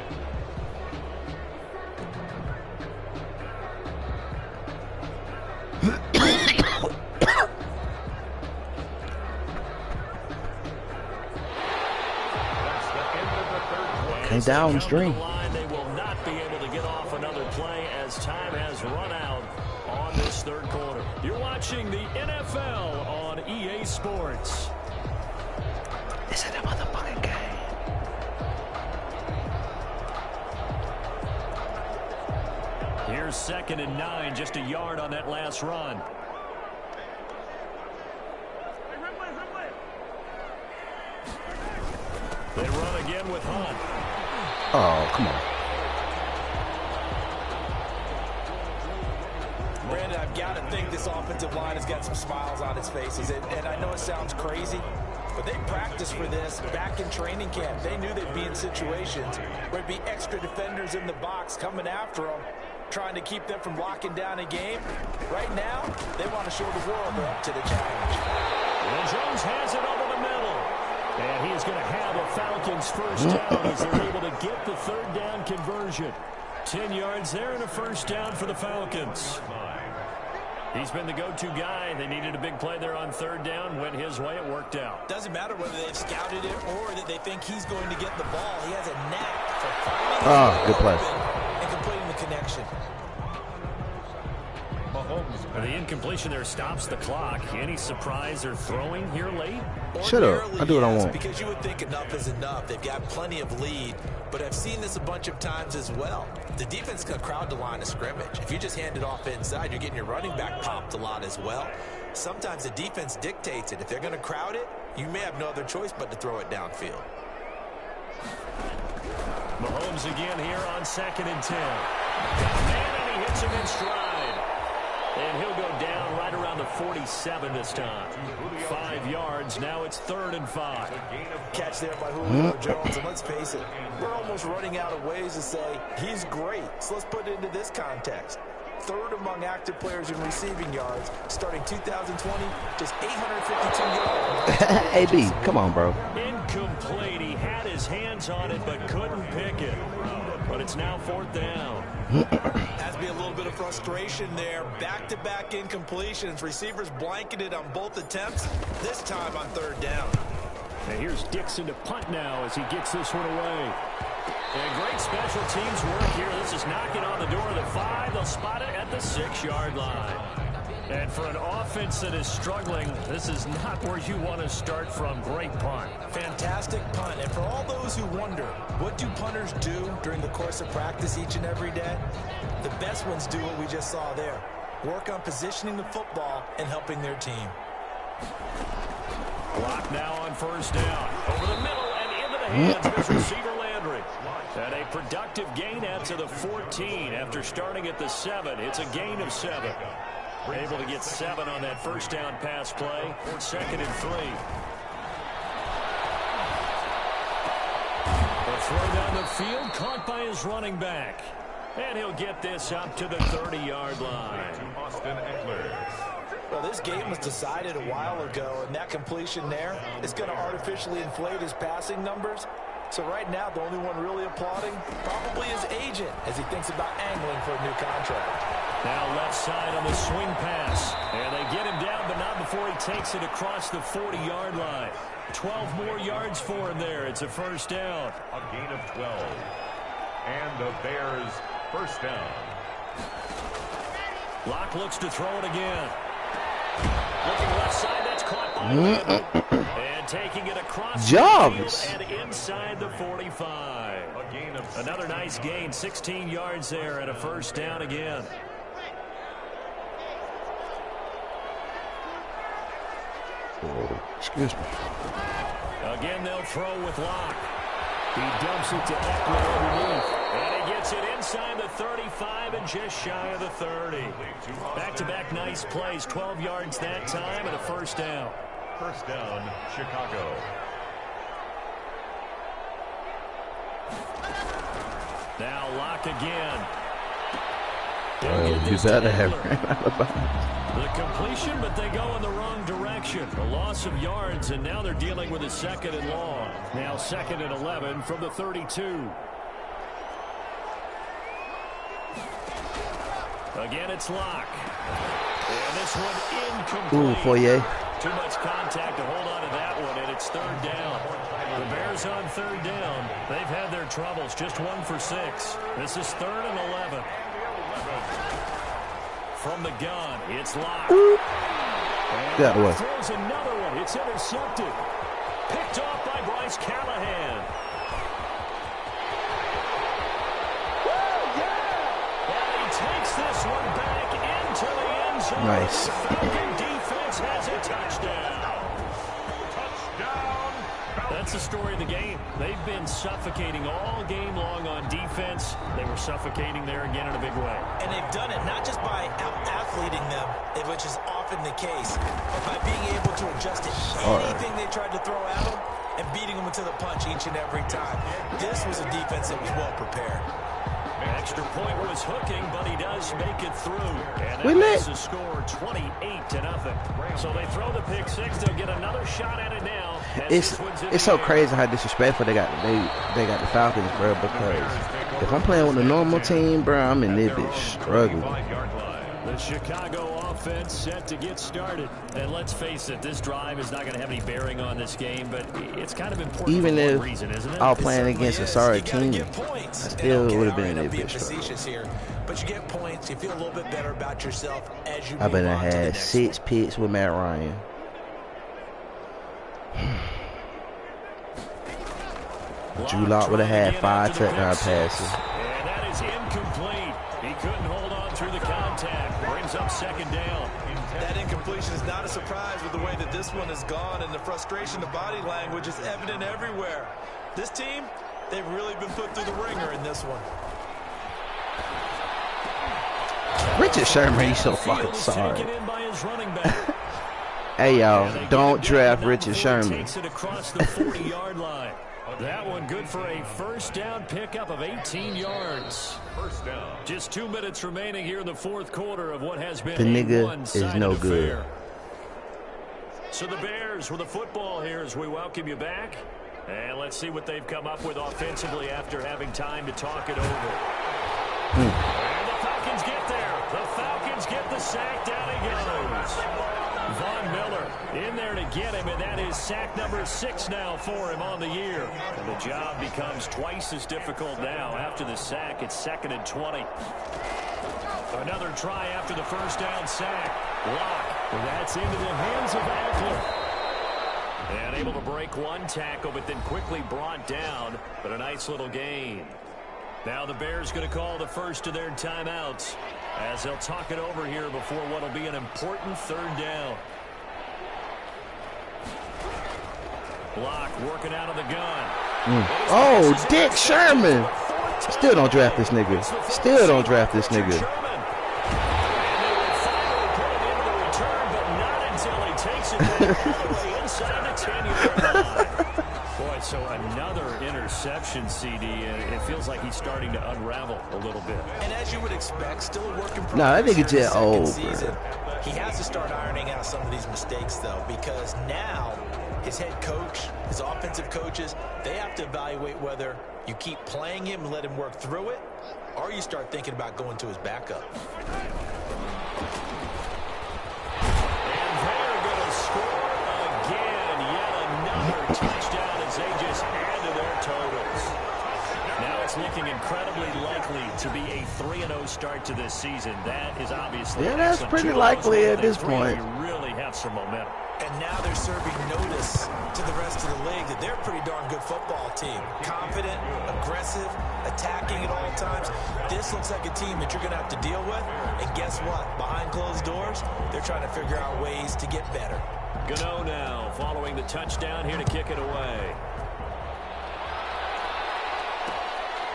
Okay, downstream. They will not be able to get off another play as time has run out on this 3rd quarter. You're watching the NFL on EA Sports. This is a motherfucking game. Here's 2nd and 9, just a yard on that last run. They run again with Hunt. Oh, come on. Brandon, I've got to think this offensive line has got some smiles on its faces. And I know it sounds crazy, but they practiced for this back in training camp. They knew they'd be in situations where it'd be extra defenders in the box coming after them, trying to keep them from locking down a game. Right now, they want to show the world they're up to the challenge. And Jones has it over the middle. And he is going to have a Falcons 1st down as they're able to get the 3rd down conversion. 10 yards there and a 1st down for the Falcons. He's been the go-to guy. They needed a big play there on 3rd down. Went his way. It worked out. Doesn't matter whether they've scouted it or that they think he's going to get the ball. He has a knack for finding good play. and completing the connection. The incompletion there stops the clock. Any surprise they're throwing here late? Shut up. I do what I want. Because you would think enough is enough. They've got plenty of lead, but I've seen this a bunch of times as well. The defense can crowd the line of scrimmage. If you just hand it off inside, you're getting your running back popped a lot as well. Sometimes the defense dictates it. If they're going to crowd it, you may have no other choice but to throw it downfield. Mahomes again here on 2nd and 10. Got a man, and he hits him in stride. And he'll go down right around the 47 this time. 5 yards. Now it's 3rd and 5. Catch there by Julio Jones. And let's face it, we're almost running out of ways to say he's great. So let's put it into this context. 3rd among active players in receiving yards, starting 2020, just 852 yards. AB, come on, bro. Incomplete. He had his hands on it but couldn't pick it. But it's now 4th down. Has to be a little bit of frustration there. Back-to-back incompletions. Receivers blanketed on both attempts, this time on 3rd down. And here's Dixon to punt now as he gets this one away. And great special teams work here. This is knocking on the door of the 5. They'll spot it at the 6-yard line. And for an offense that is struggling, this is not where you want to start from. Great punt. Fantastic punt. And for all those who wonder, what do punters do during the course of practice each and every day? The best ones do what we just saw there. Work on positioning the football and helping their team. Block now on 1st down. Over the middle and into the hands of his receiver Landry. And a productive gain out to the 14 after starting at the 7. It's a gain of 7. Able to get 7 on that 1st down pass play. 2nd and 3. The throw down the field, caught by his running back. And he'll get this up to the 30-yard line. Well, this game was decided a while ago, and that completion there is going to artificially inflate his passing numbers. So right now, the only one really applauding probably his agent as he thinks about angling for a new contract. Now left side on the swing pass. And they get him down, but not before he takes it across the 40-yard line. 12 more yards for him there. It's a first down. A gain of 12. And the Bears first down. Locke looks to throw it again. Looking left side, that's caught by Randall. And taking it across the field and inside the 45. Another nice gain, 16 yards there and a first down again. Excuse me. Again, they'll throw with Locke. He dumps it to Eckler underneath. And he gets it inside the 35 and just shy of the 30. Back-to-back nice plays, 12 yards that time and a first down. First down, Chicago. Now Locke again. You better have ran out of bounds. The completion, but they go in the wrong direction. A loss of yards, and now they're dealing with a second and long. Now second and 11 from the 32. Again, it's Locke. And this one incomplete. Ooh, Foyer. Too much contact to hold on to that one, and it's third down. The Bears on third down. They've had their troubles, just 1 for 6. This is third and 11. From the gun, it's Locke. That way. Throws another one. It's intercepted. Picked off by Bryce Callahan. And he takes this one back into the end zone. Nice. The Falcon defense has a touchdown. That's the story of the game. They've been suffocating all game long on defense. They were suffocating there again in a big way. And they've done it not just by out-athleting them, which is often the case, but by being able to adjust to anything they tried to throw at them and beating them to the punch each and every time. This was a defense that was well prepared. Extra point was hooking, but he does make it through. And We that lit. makes the score 28-0. So they throw the pick six. They'll get another shot at it now. It's so crazy how disrespectful they got the Falcons, bro. Because if I'm playing with a normal team, bro, I'm in this bitch struggling. The Chicago offense set to get started. And let's face it, this drive is not going to have any bearing on this game, but it's kind of important Even for if one reason, isn't it? I was playing against a sorry team, I still would have been in this bitch facetious here, but you get points. You feel a little bit better about yourself as you I've move been on to the had next 6 one. picks with Matt Ryan. Drew Lock would have had 5 touchdown passes. And that is incomplete. He couldn't hold on through the contact. Brings up second down. That incompletion is not a surprise with the way that this one has gone, and the frustration of body language is evident everywhere. This team, they've really been put through the ringer in this one. Richard Sherman, he's so fucking sorry. Taken in by his running back. Hey, y'all, And they don't get it draft down Richard before he Sherman. takes it across the 40-yard line. That one good for a first down pickup of 18 yards. First down. Just 2 minutes remaining here in the fourth quarter of what has been The nigga a is one-sided no good. affair. So the Bears with the football here as we welcome you back. And let's see what they've come up with offensively after having time to talk it over. And the Falcons get there. The Falcons get the sack. Down he goes. Von Miller in there to get him, and that is sack number 6 now for him on the year. And the job becomes twice as difficult now. After the sack, it's 2nd and 20. Another try after the first down sack. Locke, that's into the hands of Eckler. And able to break one tackle, but then quickly brought down. But a nice little gain. Now the Bears going to call the first of their timeouts as they'll talk it over here before what will be an important third down. Locke working out of the gun. Oh, Dick Sherman. Still don't draft this nigga. Still don't draft this nigga. Boy, so another interception, CD. It feels like he's starting to unravel a little bit. And as you would expect, still a work in progress. Nah, that nigga just old, season. He has to start ironing out some of these mistakes, though, because now his head coach, his offensive coaches, they have to evaluate whether you keep playing him and let him work through it, or you start thinking about going to his backup. And they're going to score again. Yet another touchdown as they just add to their totals. Now it's looking incredibly likely to be a 3-0 start to this season. That is obviously that's pretty likely at this point. You really have some momentum. And now they're serving notice to the rest of the league that they're a pretty darn good football team. Confident, aggressive, attacking at all times. This looks like a team that you're going to have to deal with. And guess what? Behind closed doors, they're trying to figure out ways to get better. Gano now following the touchdown here to kick it away.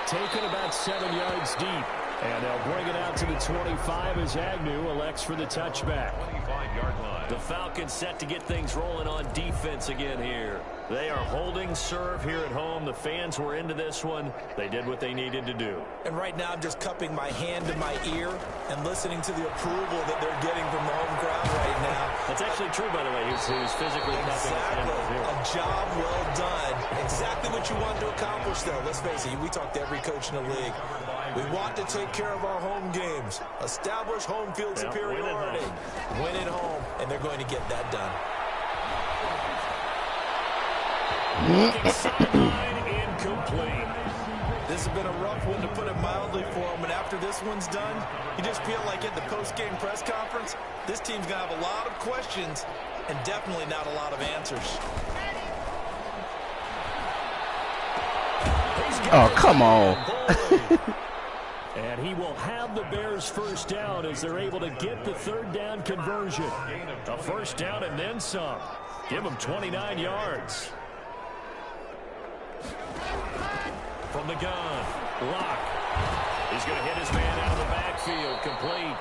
Taken about 7 yards deep. And they'll bring it out to the 25 as Agnew elects for the touchback. 25-yard line. The Falcons set to get things rolling on defense again here. They are holding serve here at home. The fans were into this one. They did what they needed to do. And right now I'm just cupping my hand to my ear and listening to the approval that they're getting from the home crowd right now. That's actually true, by the way. He was physically exactly. A job well done. Exactly what you want to accomplish, though. Let's face it, we talk to every coach in the league. We want to take care of our home games, establish home field superiority, win at home, and they're going to get that done. Sideline incomplete. This has been a rough one, to put it mildly, for him, and after this one's done, you just feel like at the post-game press conference, this team's going to have a lot of questions and definitely not a lot of answers. Oh, come on. And he will have the Bears first down as they're able to get the third down conversion. A first down and then some. Give him 29 yards. From the gun, Locke. He's going to hit his man out of the backfield. Complete.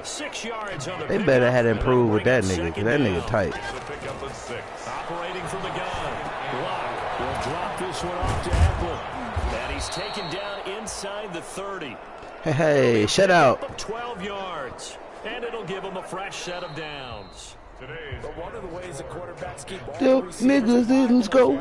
6 yards on the they better have improved with that nigga, because that nigga tight. Operating from the gun. Locke will drop this one off to Apple. And he's taken down inside the 30. Hey, shut out. 12 yards. And it'll give him a fresh set of downs. But one of the ways the quarterbacks keep all the niggas didn't go.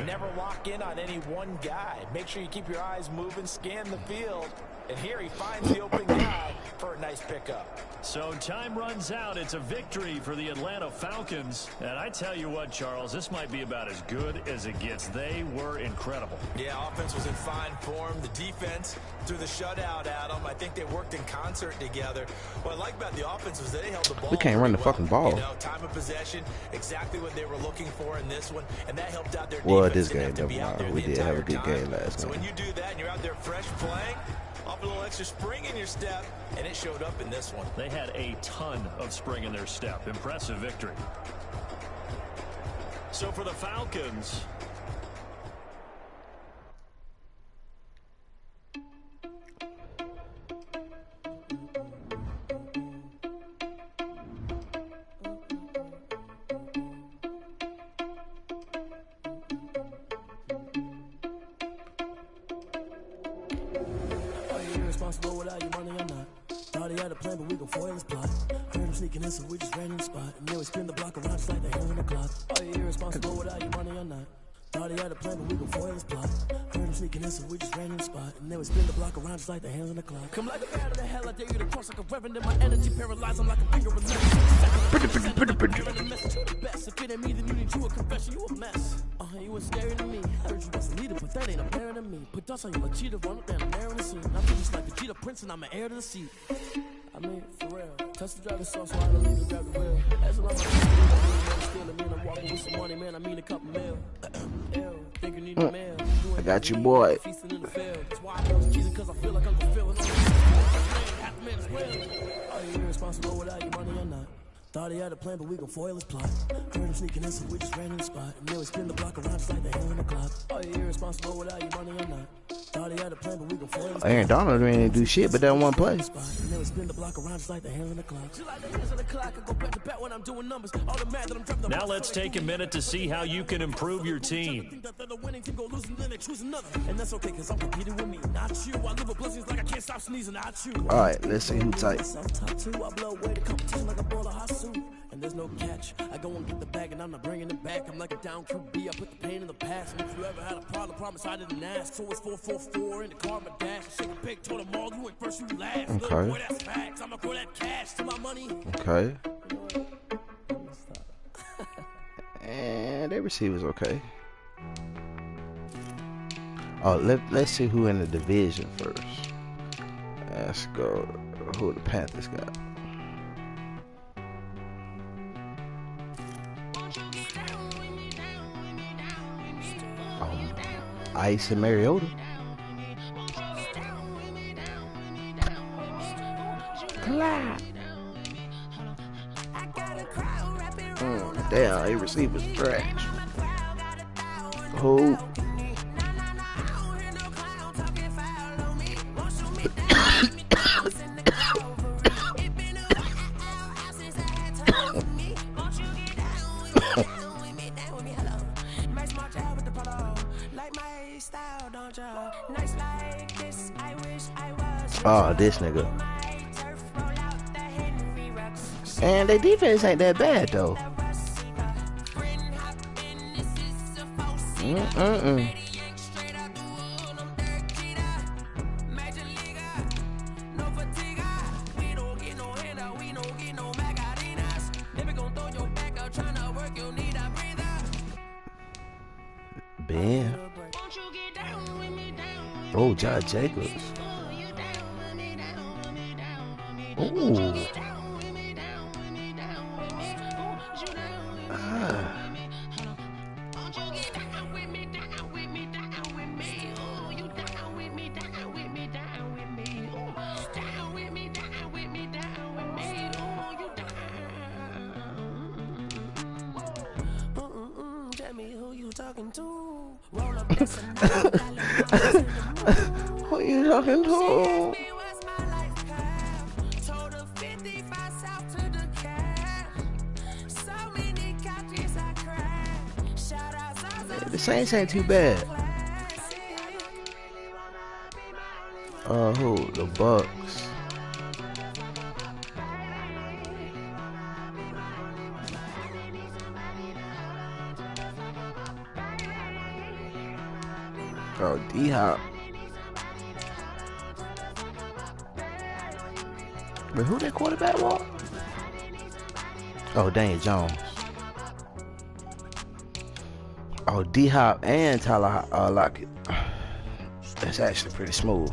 Never lock in on any one guy. Make sure you keep your eyes moving, scan the field. And here he finds the open guy for a nice pickup. So time runs out. It's a victory for the Atlanta Falcons. And I tell you what, Charles, this might be about as good as it gets. They were incredible. Yeah, offense was in fine form. The defense threw the shutout at them. I think they worked in concert together. What I like about the offense was they held the ball. We can't run the fucking ball. You know, time of possession, exactly what they were looking for in this one. And that helped out their well, defense. this game, we did have a good game last So night. when you do that and you're out there fresh playing, up a little extra spring in your step, and it showed up in this one. They had a ton of spring in their step. Impressive victory. So for the Falcons, without your money or not. Thought he had a plan, but we gon' foil his plot. Heard him sneaking in, so we just ran in the spot. And then we spin the block around just like the hands on the clock. Are you irresponsible without your money or not? Thought he had a plan, but we gon' foil his plot. Heard him sneaking in, so we just ran in the spot. And then we spin the block around just like the hands on the clock. Come like a bat of the hell, I dare you to cross like a reverend. In my energy paralyzed, I'm like a finger of left. If it ain't me, then you need you a confession, you a mess. You was scary to me. Heard you was a leader, but that ain't apparent to me. Put dust on you like cheetah, run up down the air in the scene. I'm just like the cheetah prince, and I'm an heir to the seat. I mean, for real. Touch the driver's sauce, so I don't need to grab the wheel. As a lot of my stealing, man, I'm walking with some money, man. I mean a couple mil. Ew, think you need a mail. I got you, boy. Feasting in the field. That's why I was cheating, cause I feel like I'm fulfilling. Half a man as well. Are you irresponsible without your money or not? Thought he had a plan, but we gon' foil his plot. Heard him sneaking in, so we just ran in the spot. And then we spin the block around just like the hell in the clock. Are you irresponsible without your money or not? Thought he had a plan, but we gon' foil his plot. Aaron Donald didn't do shit, but that one play. And then we spin the block around just like the hell in the clock. Now let's take a minute to see how you can improve your team. And that's okay, cause I'm competing with me, not you. I live with blessings like I can't stop sneezing, not you. Alright, let's see who tight. I blow away the competition like a bowl of hot soup. And there's no catch. I go and get the bag and I'm not bringing it back. I'm like a down QB. I put the pain in the past. And if you ever had a problem, promise I didn't ask. So it's 444 in the car, my dash. Shake a big, told them all, you went first, you last. Okay. Little boy, that's facts. I'ma throw that cash to my money. Okay. And their receiver's okay. Oh, let's see who in the division first. Let's go. Who the Panthers got? Ice and Mariota. Damn, a receiver's trash. Who? Oh, this nigga. And their defense ain't that bad though. Ben. Oh, John Jacobs. Ooh. Who you talking to? The Saints ain't too bad. Who? The Bucks. Oh, D-Hop. But who that quarterback was? Oh, Daniel Jones. Oh, D-Hop and Tyler Lockett. That's actually pretty smooth.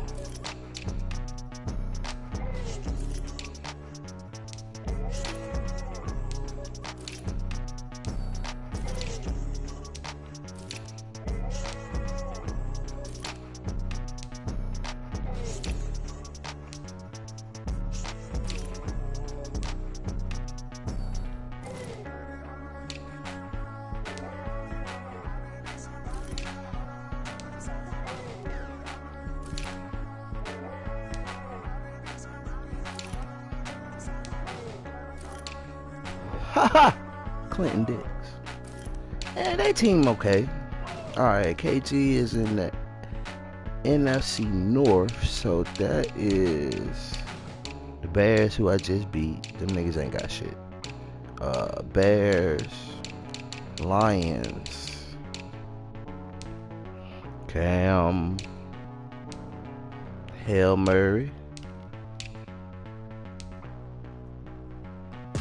Haha! Clinton Dix. And they team okay. Alright, KG is in the NFC North, so that is the Bears, who I just beat. Them niggas ain't got shit. Bears, Lions, Cam, Hail Murray,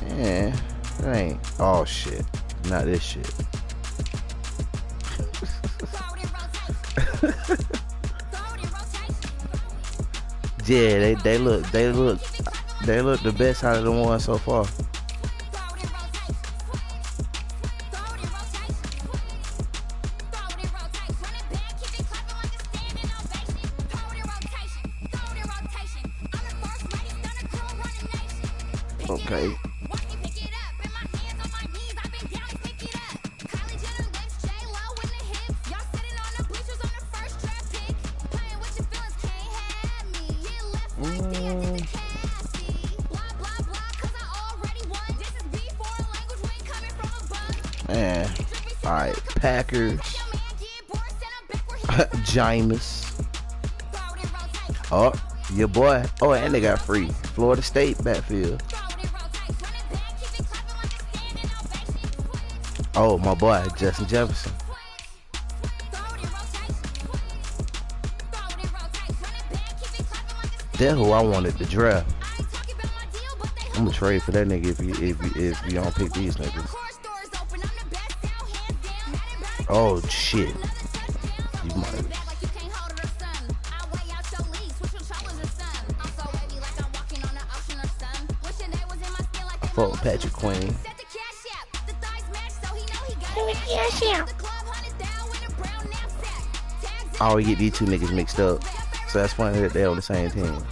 and that ain't, oh shit, not this shit. Yeah, they look the best out of the ones so far. Okay. Man. Alright, Packers. Jameis. Oh, your boy. Oh, and they got free. Florida State backfield. Oh, my boy, Justin Jefferson. That's who I wanted to draft. I'm gonna trade for that nigga if you don't pick these niggas. Oh shit. You might. I fuck with Patrick Queen. I always get these two niggas mixed up. So that's funny that they're on the same team.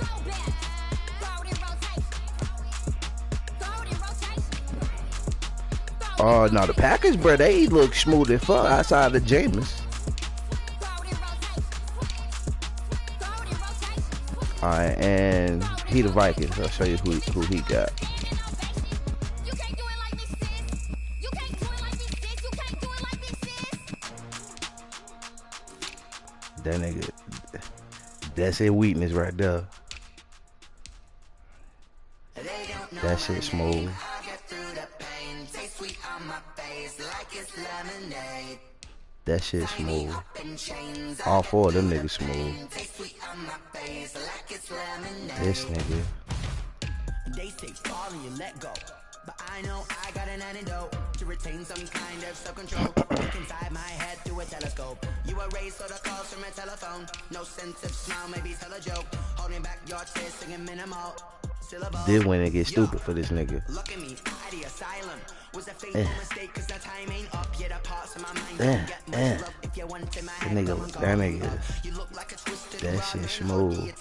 Oh, no, the Packers, bro, they look smooth as fuck outside of Jameis. Alright, and he the Vikings. I'll show you who he got. That nigga, that's his weakness right there. That shit smooth. That shit smooth. All four of them niggas smooth. This nigga. They say fall and you let go. But I know I got an antidote to retain some kind of self-control. Look inside my head through a telescope. You erase all the calls from a telephone. No sense of smile, maybe tell a joke. Holding back your tears, singing minimal. Did when it get stupid for this nigga. Look at me, the asylum. Was a fateful mistake cause the time ain't up yet. Parts of my mind get much love if you want to my head. That nigga. That shit smooth.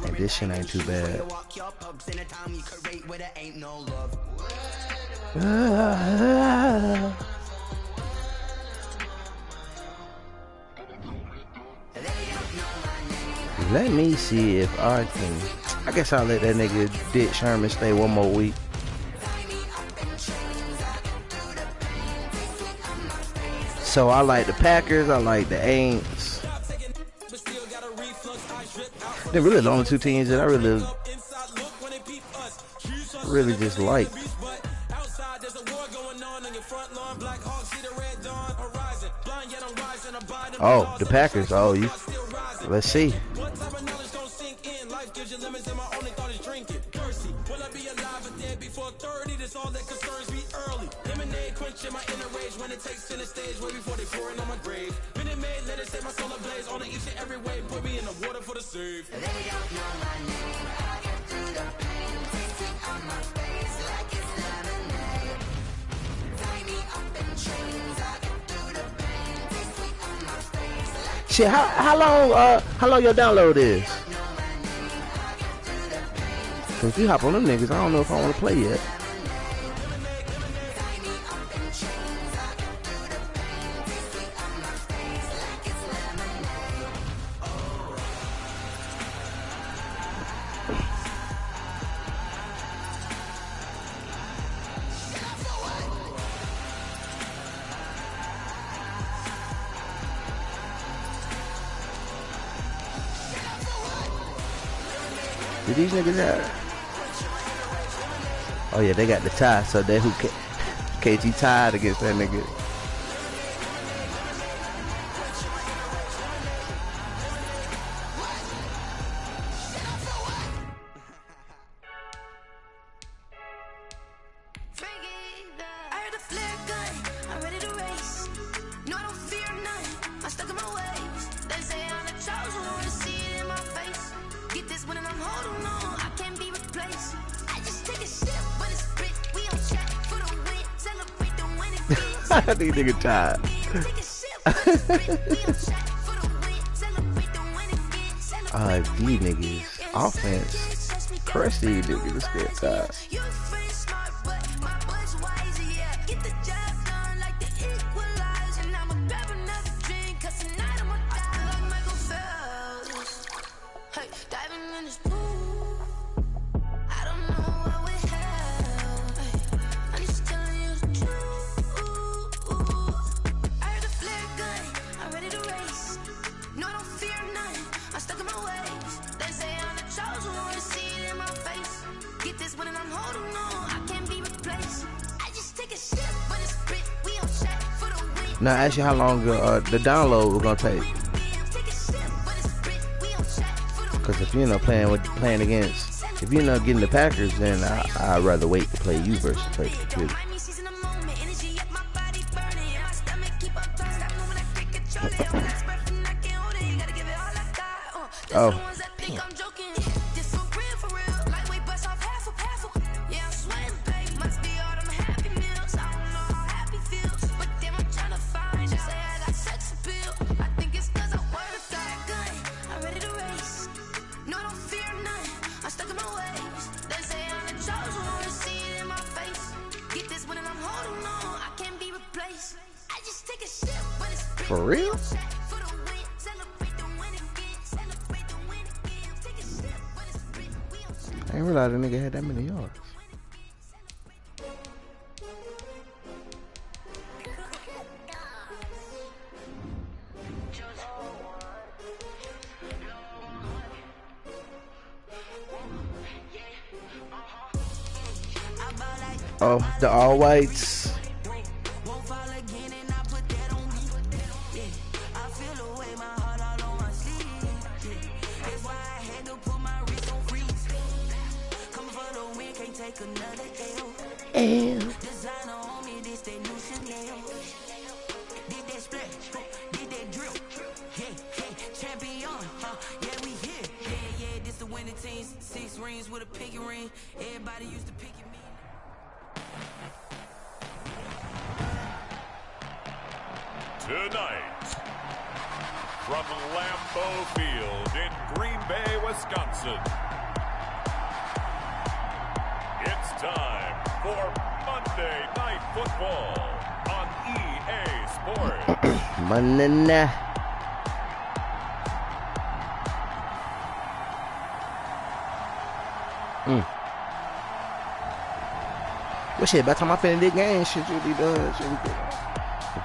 And this shit ain't too bad. Let me see if I can. I guess I'll let that nigga Dick Sherman stay one more week. So I like the Packers, I like the Aints. They're really the only two teams that I really just like. Oh, the Packers. Oh, you. Let's see. Shit, how long your download is? Cause if you hop on them niggas, I don't know if I want to play yet. Did these niggas have? Oh yeah, they got the tie, so they who KG tied against that nigga. These niggas tired. These niggas offense. Crush these niggas get tired. Get this one and I'm holding on. I can't be replaced. I just take a shit, but it's split. We on check for the win. Now ask you how long the download was gonna take. Because if you're not playing against, if you're not getting the Packers, then I'd rather wait to play you versus play the computer. Oh. For real? I didn't realize the nigga had that many yards. Oh, the all whites. Tonight, from Lambeau Field in Green Bay, Wisconsin, it's time for Monday Night Football on EA Sports. Monday night. Well, shit, by the time I finish this game, shit should be done. Shit,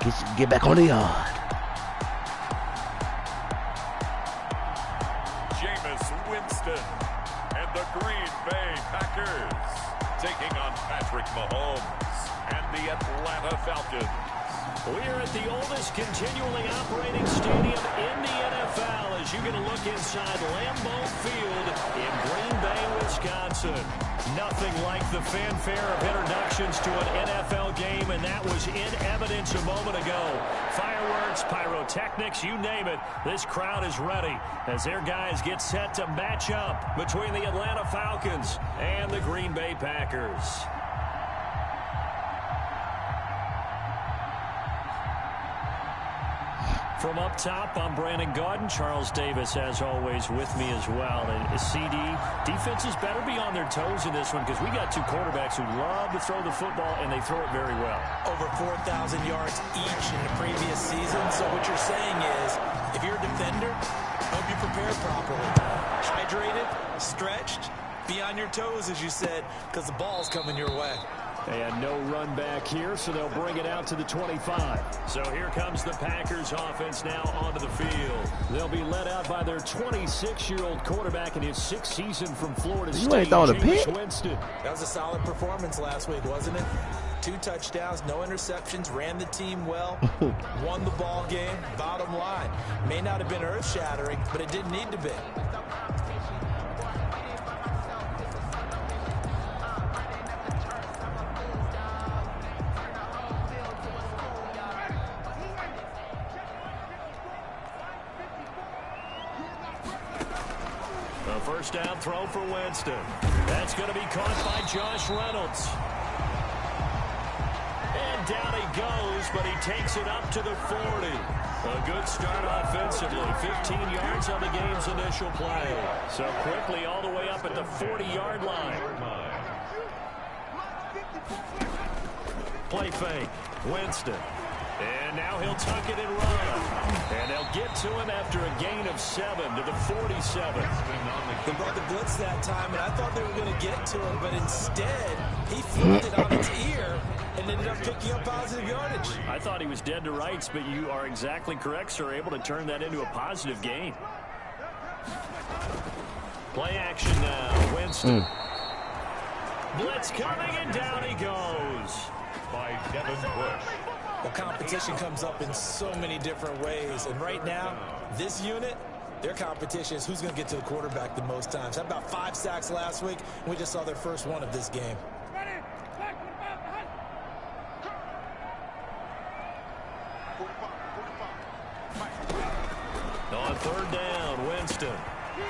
we get back on the yard. Jameis Winston and the Green Bay Packers taking on Patrick Mahomes and the Atlanta Falcons. We're at the oldest continually operating stadium in the NFL as you get a look inside Lambeau Field in Green Bay, Wisconsin. Nothing like the fanfare of introductions to an NFL game, and that was in evidence a moment ago. Fireworks, pyrotechnics, you name it. This crowd is ready as their guys get set to match up between the Atlanta Falcons and the Green Bay Packers. From up top, I'm Brandon Gaudin. Charles Davis, as always, with me as well. And CD, defenses better be on their toes in this one because we got two quarterbacks who love to throw the football, and they throw it very well. Over 4,000 yards each in the previous season. So what you're saying is, if you're a defender, hope you prepare properly. Hydrated, stretched, be on your toes, as you said, because the ball's coming your way. And no run back here, so they'll bring it out to the 25. So here comes the Packers offense now onto the field. They'll be led out by their 26-year-old quarterback in his 6th season from Florida State, Jameis Winston. That was a solid performance last week, wasn't it? 2 touchdowns, no interceptions, ran the team well, won the ball game. Bottom line, may not have been earth-shattering, but it didn't need to be. First down throw for Winston. That's going to be caught by Josh Reynolds. And down he goes, but he takes it up to the 40. A good start offensively. 15 yards on the game's initial play. So quickly all the way up at the 40-yard line. Play fake. Winston. And now he'll tuck it and run. And they'll get to him after a gain of 7 to the 47. They brought the blitz that time, and I thought they were going to get to him, but instead, he flipped it on its ear and ended up picking up positive yardage. I thought he was dead to rights, but you are exactly correct, sir. Able to turn that into a positive gain. Play action now. Winston. Blitz coming, and down he goes. By Devin Bush. Well, competition comes up in so many different ways. And right now, this unit, their competition is who's going to get to the quarterback the most times. Had about 5 sacks last week, and we just saw their first one of this game. On third down, Winston.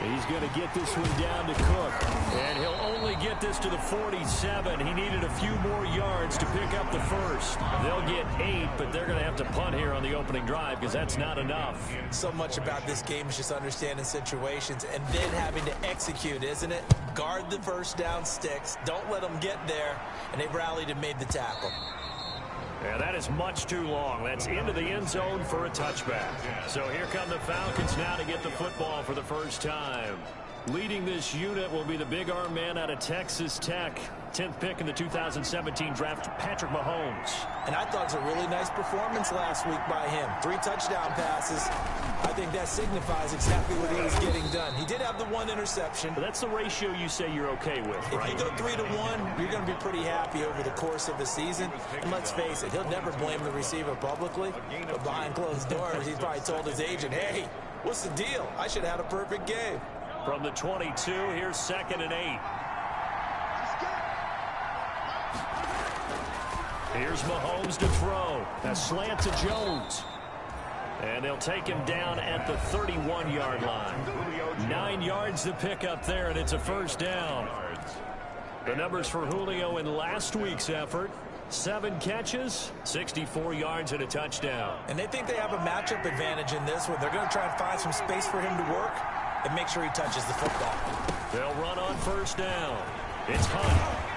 He's going to get this one down to Cook. And he'll only get this to the 47. He needed a few more yards to pick up the first. They'll get 8, but they're going to have to punt here on the opening drive because that's not enough. So much about this game is just understanding situations and then having to execute, isn't it? Guard the first down sticks. Don't let them get there. And they've rallied and made the tackle. Yeah, that is much too long. That's into the end zone for a touchback. So here come the Falcons now to get the football for the first time. Leading this unit will be the big arm man out of Texas Tech. 10th pick in the 2017 draft, Patrick Mahomes. And I thought it was a really nice performance last week by him. 3 touchdown passes. I think that signifies exactly what he was getting done. He did have the 1 interception. But that's the ratio you say you're okay with, right? If you go 3-to-1, you're going to be pretty happy over the course of the season. And let's face it, he'll never blame the receiver publicly. But behind closed doors, he probably told his agent, hey, what's the deal? I should have had a perfect game. From the 22, here's 2nd and 8. Here's Mahomes to throw. A slant to Jones. And they'll take him down at the 31-yard line. 9 yards to pick up there, and it's a first down. The numbers for Julio in last week's effort. 7 catches, 64 yards, and a touchdown. And they think they have a matchup advantage in this one. They're going to try and find some space for him to work and make sure he touches the football. They'll run on first down. It's Hunt.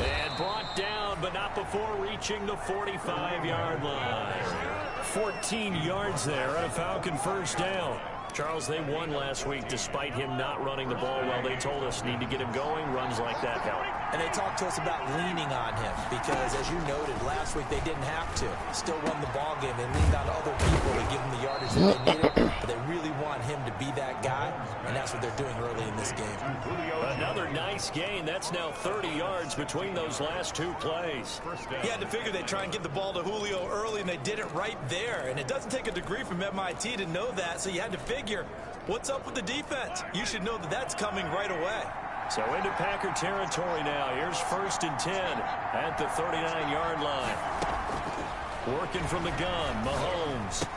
And brought down, but not before reaching the 45-yard line. 14 yards there and a Falcon first down. Charles, they won last week despite him not running the ball well. They told us need to get him going. Runs like that help. And they talked to us about leaning on him because, as you noted, last week they didn't have to. Still won the ball game. They leaned on other people to give them the yardage that they needed. But they really want him to be that guy, and that's what they're doing early in this game. Another nice gain. That's now 30 yards between those last 2 plays. He had to figure they'd try and get the ball to Julio early, and they did it right there. And it doesn't take a degree from MIT to know that, so you had to figure, what's up with the defense? You should know that that's coming right away. So into Packer territory now. Here's 1st and 10 at the 39-yard line. Working from the gun, Mahomes.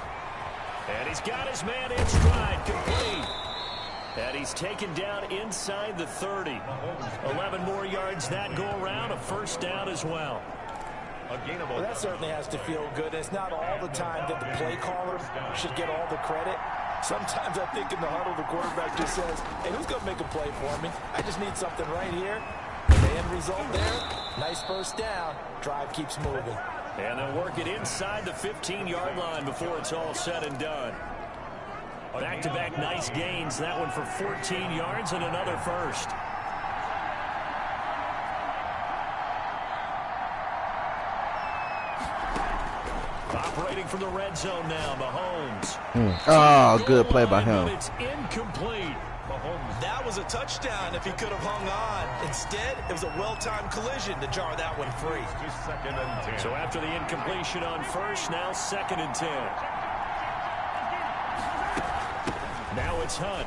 And he's got his man in stride, complete. And he's taken down inside the 30. 11 more yards that go around, a first down as well. Well, that certainly has to feel good. It's not all the time that the play caller should get all the credit. Sometimes I think in the huddle, the quarterback just says, hey, who's going to make a play for me? I just need something right here. And the end result there, nice first down. Drive keeps moving. And they'll work it inside the 15-yard line before it's all said and done. Back-to-back nice gains. That one for 14 yards and another first. Operating from the red zone now, Mahomes. Oh, good play by him. It's incomplete. That was a touchdown if he could have hung on. Instead, it was a well-timed collision to jar that one free. So after the incompletion on first, now 2nd and 10. Now it's Hunt.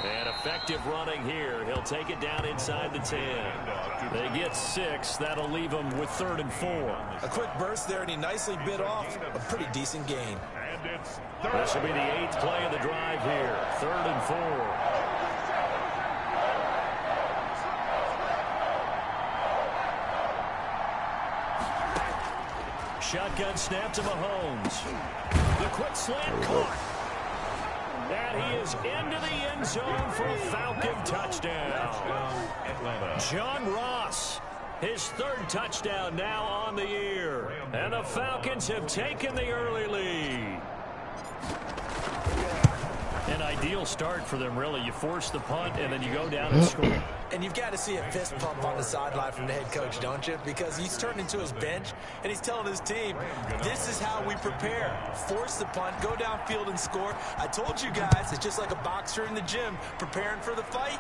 And effective running here. He'll take it down inside the 10. They get 6. That'll leave them with 3rd and 4. A quick burst there, and he nicely bit off a pretty decent gain. This will be the 8th play of the drive here. 3rd and 4. Shotgun snap to Mahomes. The quick slant caught. And he is into the end zone for a Falcon touchdown. John Ross, his 3rd touchdown now on the year. And the Falcons have taken the early lead. An ideal start for them, really. You force the punt, and then you go down and score. And you've got to see a fist pump on the sideline from the head coach, don't you? Because he's turned into his bench, and he's telling his team, this is how we prepare. Force the punt, go downfield and score. I told you guys, it's just like a boxer in the gym preparing for the fight.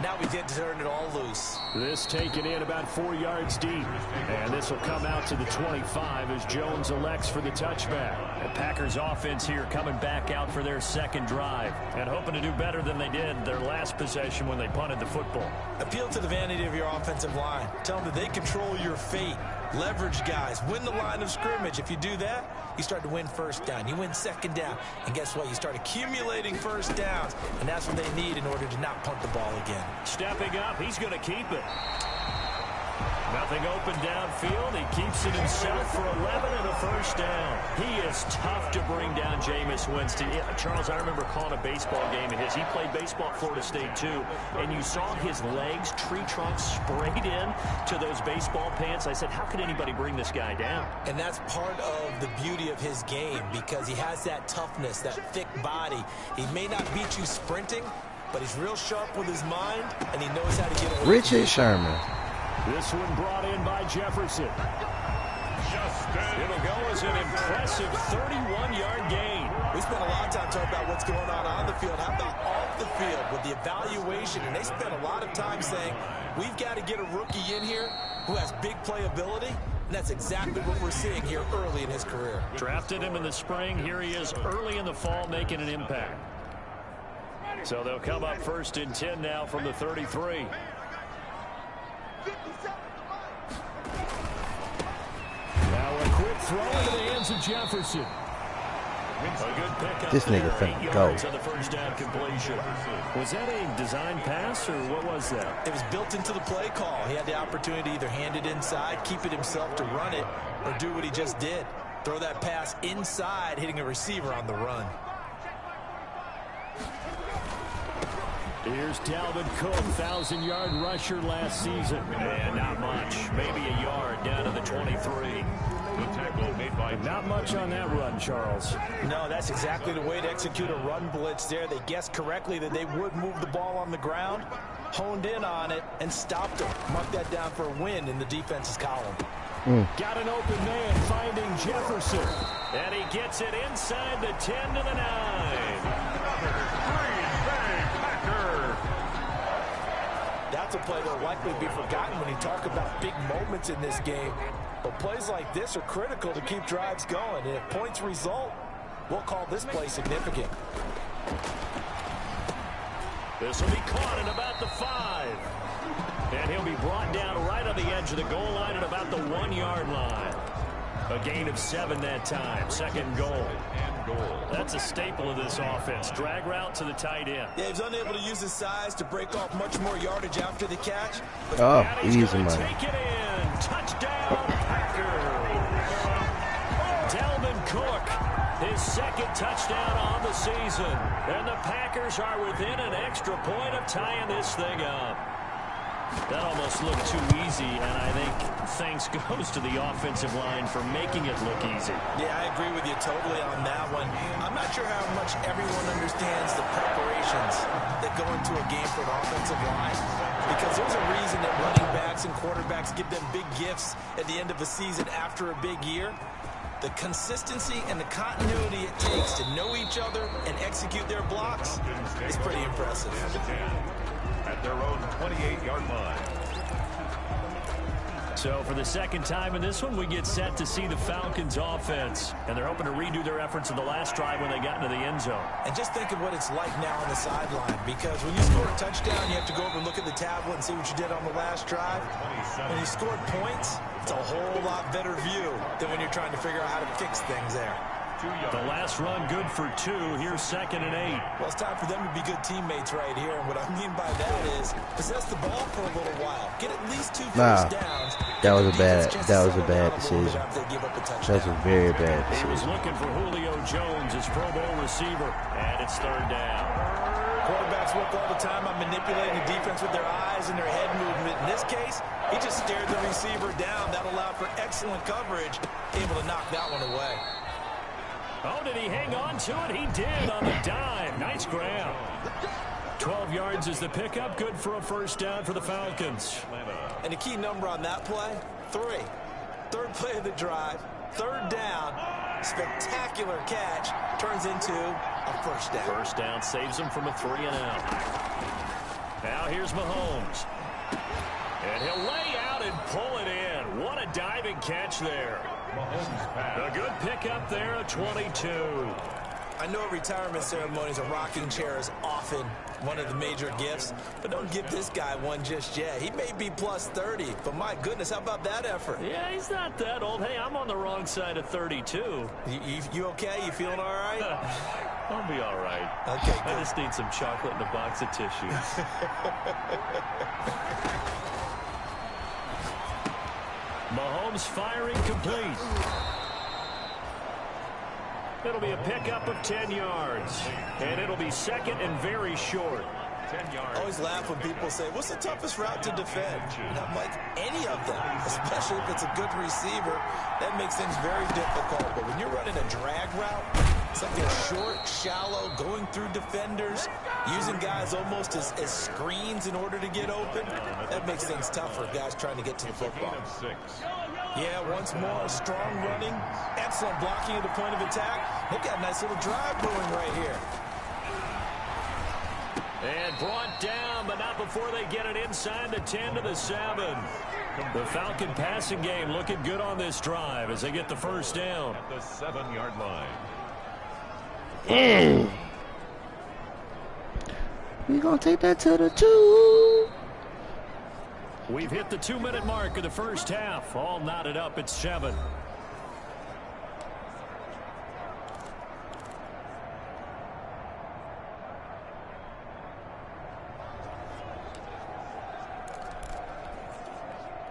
Now we get to turn it all loose. This taken in about 4 yards deep. And this will come out to the 25 as Jones elects for the touchback. The Packers offense here coming back out for their second drive and hoping to do better than they did their last possession when they punted the football. Appeal to the vanity of your offensive line. Tell them that they control your fate. Leverage guys. Win the line of scrimmage. If you do that, you start to win first down. You win second down. And guess what? You start accumulating first downs. And that's what they need in order to not punt the ball again. Stepping up, he's going to keep it. Nothing open downfield. He keeps it himself for 11 and a first down. He is tough to bring down, Jameis Winston. Charles, I remember calling a baseball game of his. He played baseball at Florida State, too. And you saw his legs, tree trunks sprayed in to those baseball pants. I said, how could anybody bring this guy down? And that's part of the beauty of his game because he has that toughness, that thick body. He may not beat you sprinting, but he's real sharp with his mind, and he knows how to get away. Richard Sherman. This one brought in by Jefferson. It'll go as an impressive 31-yard gain. We spent a lot of time talking about what's going on the field. How about off the field with the evaluation? And they spent a lot of time saying, we've got to get a rookie in here who has big playability. And that's exactly what we're seeing here early in his career. Drafted him in the spring. Here he is early in the fall making an impact. So they'll come up first and 10 now from the 33. Now a quick throw into the hands of Jefferson. A good pickup. This nigga finna go. On the first down completion. Was that a design pass or what was that? It was built into the play call. He had the opportunity to either hand it inside, keep it himself to run it, or do what he just did. Throw that pass inside, hitting a receiver on the run. Here's Dalvin Cook, 1,000-yard rusher last season. And not much. Maybe a yard down to the 23. Not much on that run, Charles. No, that's exactly the way to execute a run blitz there. They guessed correctly that they would move the ball on the ground, honed in on it, and stopped them. Mark that down for a win in the defense's column. Got an open man finding Jefferson. And he gets it inside the 10 to the 9. That's a play that will likely be forgotten when you talk about big moments in this game. But plays like this are critical to keep drives going. And if points result, we'll call this play significant. This will be caught at about the 5. And he'll be brought down right on the edge of the goal line at about the 1-yard line. A gain of 7 that time. Second goal. That's a staple of this offense. Drag route to the tight end. Yeah, he's unable to use his size to break off much more yardage after the catch. Oh, easy money. Take it in. Touchdown, Packers. Dalvin Cook, his second touchdown on the season. And the Packers are within an extra point of tying this thing up. That almost looked too easy, and I think thanks goes to the offensive line for making it look easy. Yeah, I agree with you totally on that one. I'm not sure how much everyone understands the preparations that go into a game for an offensive line, because there's a reason that running backs and quarterbacks give them big gifts at the end of a season after a big year. The consistency and the continuity it takes to know each other and execute their blocks is pretty impressive. At their own 28-yard line. So for the second time in this one, we get set to see the Falcons offense. And they're hoping to redo their efforts in the last drive when they got into the end zone. And just think of what it's like now on the sideline, because when you score a touchdown, you have to go over and look at the tablet and see what you did on the last drive. When you scored points, it's a whole lot better view than when you're trying to figure out how to fix things there. The last run good for 2. Here's 2nd and 8. Well, it's time for them to be good teammates right here. And what I mean by that is possess the ball for a little while. Get at least 2 first downs. That was a bad decision. That was a very bad decision. He was looking for Julio Jones, his Pro Bowl receiver. And it's 3rd down. Quarterbacks work all the time on manipulating the defense with their eyes and their head movement. In this case, he just stared the receiver down. That allowed for excellent coverage. Able to knock that one away. Oh, did he hang on to it? He did on the dive. Nice grab. 12 yards is the pickup. Good for a first down for the Falcons. And the key number on that play, 3. 3rd play of the drive, 3rd down. Spectacular catch turns into a first down. First down saves him from a 3-and-out. Now here's Mahomes. And he'll lay out and pull it in. What a diving catch there. A good pickup there at 22. I know retirement ceremonies, a rocking chair is often one of the major gifts, but don't give this guy one just yet. He may be plus 30, but my goodness, how about that effort? Yeah, he's not that old. Hey, I'm on the wrong side of 32. You okay? You feeling all right? I'll be all right. Okay, good. I just need some chocolate and a box of tissues. Mahomes firing complete. It'll be a pickup of 10 yards. And it'll be second and very short. 10 yards. I always laugh when people say, what's the toughest route to defend? And I'm like, any of them, especially if it's a good receiver. That makes things very difficult. But when you're running a drag route, something short, shallow, going through defenders, using guys almost as screens in order to get open, that makes things tougher, guys trying to get to the football. Yeah, once more, strong running, excellent blocking at the point of attack. They've got a nice little drive going right here. And brought down, but not before they get it inside the 10 to the 7. The Falcon passing game looking good on this drive as they get the first down. At the 7-yard line. We're going to take that to the 2. We've hit the 2-minute mark of the first half. All knotted up at 7.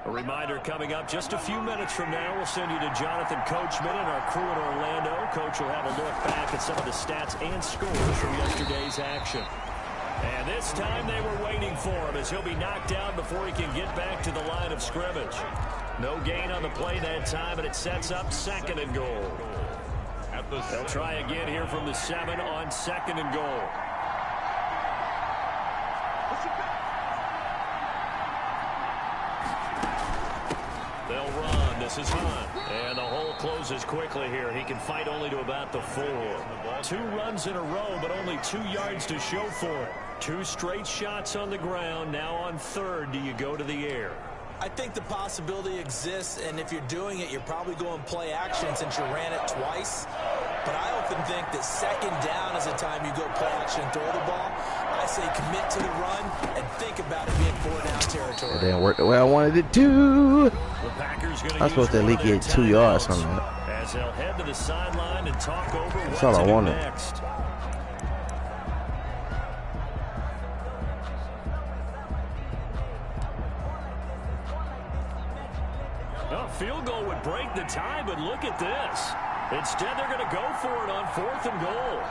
A reminder coming up just a few minutes from now. We'll send you to Jonathan Coachman and our crew in Orlando. Coach will have a look back at some of the stats and scores from yesterday's action. And this time they were waiting for him as he'll be knocked down before he can get back to the line of scrimmage. No gain on the play that time, and it sets up 2nd and goal. They'll try again here from the 7 on 2nd and goal. They'll run. This is Hunt. And the hole closes quickly here. He can fight only to about the 4. 2 runs in a row, but only 2 yards to show for it. 2 straight shots on the ground. Now on 3rd, do you go to the air? I think the possibility exists, and if you're doing it, you're probably going play action since you ran it twice. But I often think that 2nd down is the time you go play action and throw the ball. I say commit to the run and think about it being 4-down territory. It didn't work the way I wanted it to. The Packers I was supposed to at least get 2 yards on that. As they'll head to the sideline and talk over That's all I wanted. Next. A field goal would break the tie, but look at this. Instead, they're going to go for it on 4th and goal.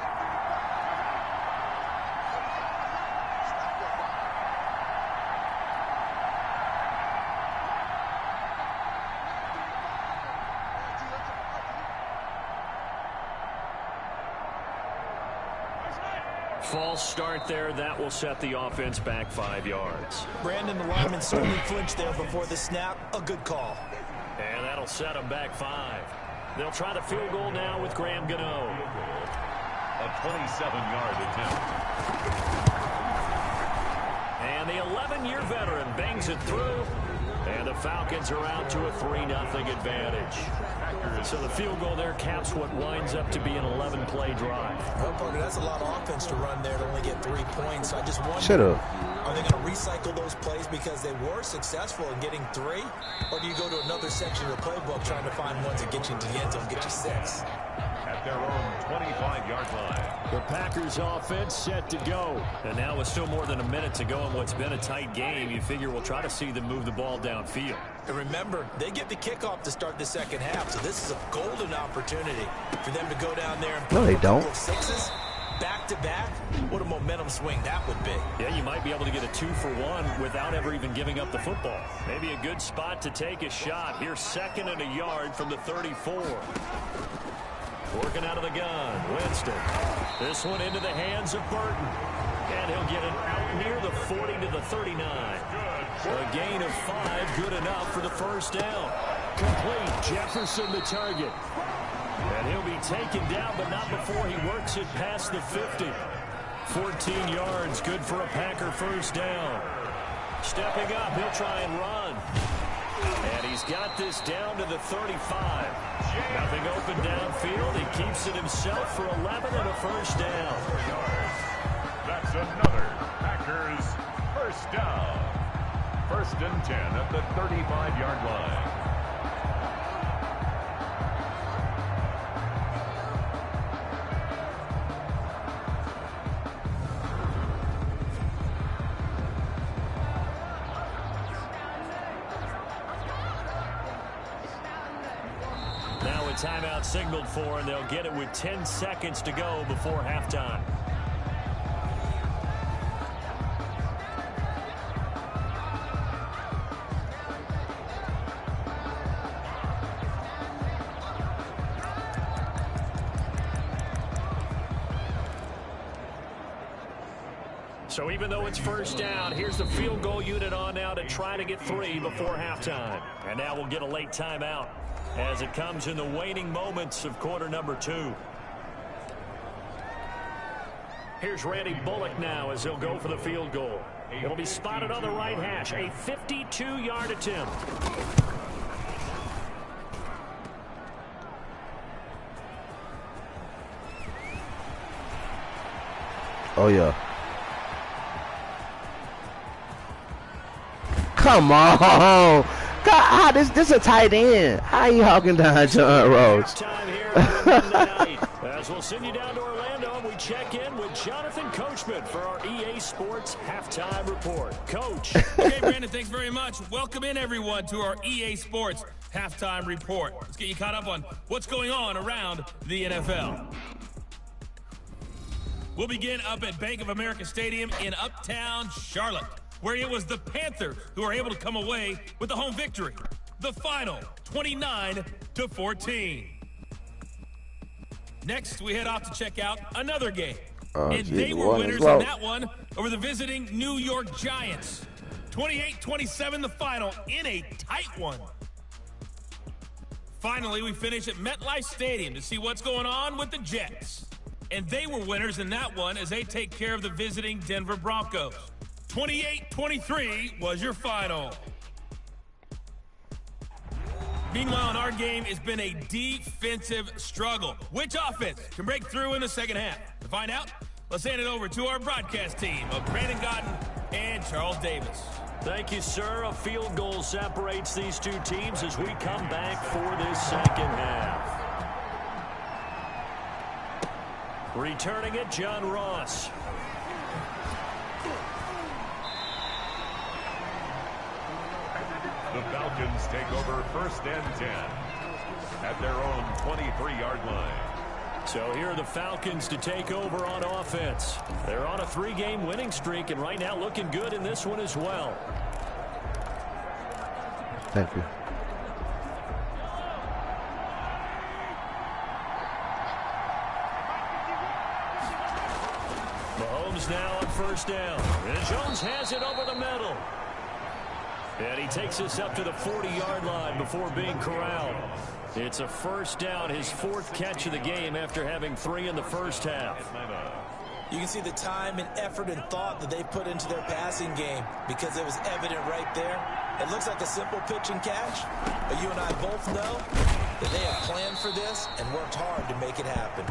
False start there. That will set the offense back 5 yards. Brandon, the lineman certainly flinched there before the snap. A good call. And that'll set them back 5. They'll try the field goal now with Graham Gano. A 27-yard attempt. And the 11-year veteran bangs it through. And the Falcons are out to a 3-0 advantage. So the field goal there caps what winds up to be an 11-play drive. Well, Parker, that's a lot of offense to run there to only get 3 points. So I just wonder, are they going to recycle those plays because they were successful in getting 3? Or do you go to another section of the playbook trying to find ones that get you into the end zone, get you 6? At their own 25-yard line. The Packers offense set to go. And now with still more than a minute to go in what's been a tight game, you figure we'll try to see them move the ball downfield. And remember, they get the kickoff to start the second half, so this is a golden opportunity for them to go down there and no, they don't. 6s back-to-back. What a momentum swing that would be. Yeah, you might be able to get a 2-for-1 without ever even giving up the football. Maybe a good spot to take a shot. Here's 2nd and a yard from the 34. Working out of the gun, Winston. This one into the hands of Burton. And he'll get it out near the 40 to the 39. A gain of 5, good enough for the first down. Complete, Jefferson the target. And he'll be taken down, but not before he works it past the 50. 14 yards, good for a Packer first down. Stepping up, he'll try and run. And he's got this down to the 35. Nothing open downfield. He keeps it himself for 11 and a first down. That's another Packers first down. 1st and 10 at the 35-yard line. Now a timeout signaled for, and they'll get it with 10 seconds to go before halftime. So even though it's first down, here's the field goal unit on now to try to get 3 before halftime. And now we'll get a late timeout as it comes in the waning moments of quarter number 2. Here's Randy Bullock now as he'll go for the field goal. It'll be spotted on the right hash, a 52-yard attempt. Oh, yeah. Come on. God, this is a tight end. How you hawking down John Rose? As we'll send you down to Orlando, we check in with Jonathan Coachman for our EA Sports Halftime Report. Coach. Okay, Brandon, thanks very much. Welcome in, everyone, to our EA Sports Halftime Report. Let's get you caught up on what's going on around the NFL. We'll begin up at Bank of America Stadium in Uptown Charlotte, where it was the Panthers who were able to come away with the home victory. The final, 29-14. Next, we head off to check out another game. And they were winners in that one over the visiting New York Giants. 28-27 the final in a tight one. Finally, we finish at MetLife Stadium to see what's going on with the Jets. And they were winners in that one as they take care of the visiting Denver Broncos. 28-23 was your final. Meanwhile, in our game, it's been a defensive struggle. Which offense can break through in the second half? To find out, let's hand it over to our broadcast team of Brandon Godden and Charles Davis. Thank you, sir. A field goal separates these two teams as we come back for this second half. Returning it, John Ross. The Falcons take over 1st and 10 at their own 23-yard line. So here are the Falcons to take over on offense. They're on a 3-game winning streak and right now looking good in this one as well. Thank you. Mahomes now on 1st down. And Jones has it over the middle. And he takes us up to the 40-yard line before being corralled. It's a 1st down, his 4th catch of the game after having 3 in the first half. You can see the time and effort and thought that they put into their passing game because it was evident right there. It looks like a simple pitch and catch, but you and I both know that they have planned for this and worked hard to make it happen.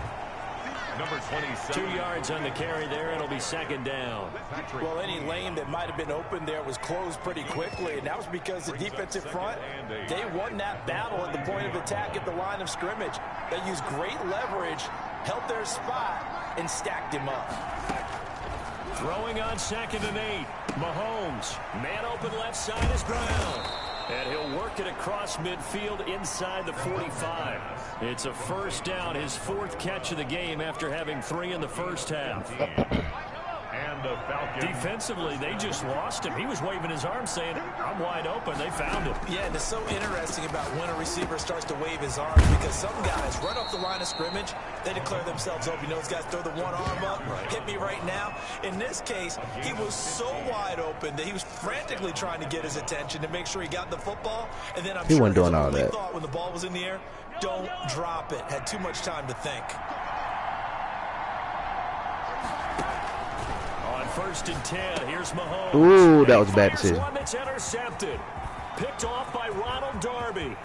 Number 27. 2 yards on the carry there. It'll be 2nd down. Well, any lane that might have been open there was closed pretty quickly, and that was because the defensive front, they won that battle at the point of attack at the line of scrimmage. They used great leverage, held their spot, and stacked him up. Throwing on 2nd and 8. Mahomes. Man open left side is Brown. And he'll work it across midfield inside the 45. It's a 1st down, his 4th catch of the game after having 3 in the first half. And the Falcons. Defensively, they just lost him. He was waving his arm saying, I'm wide open. They found him. Yeah, and it's so interesting about when a receiver starts to wave his arms because some guys right off the line of scrimmage, they declare themselves open. You know, those guys throw the one arm up, hit me right now. In this case, he was so wide open that he was frantically trying to get his attention to make sure he got the football. And then I'm sure wasn't doing all his only that. thought when the ball was in the air, don't drop it. Had too much time to think. 1st and 10. Here's Mahomes. Ooh, that was a bad decision. One that's intercepted. Picked off by Ronald Darby.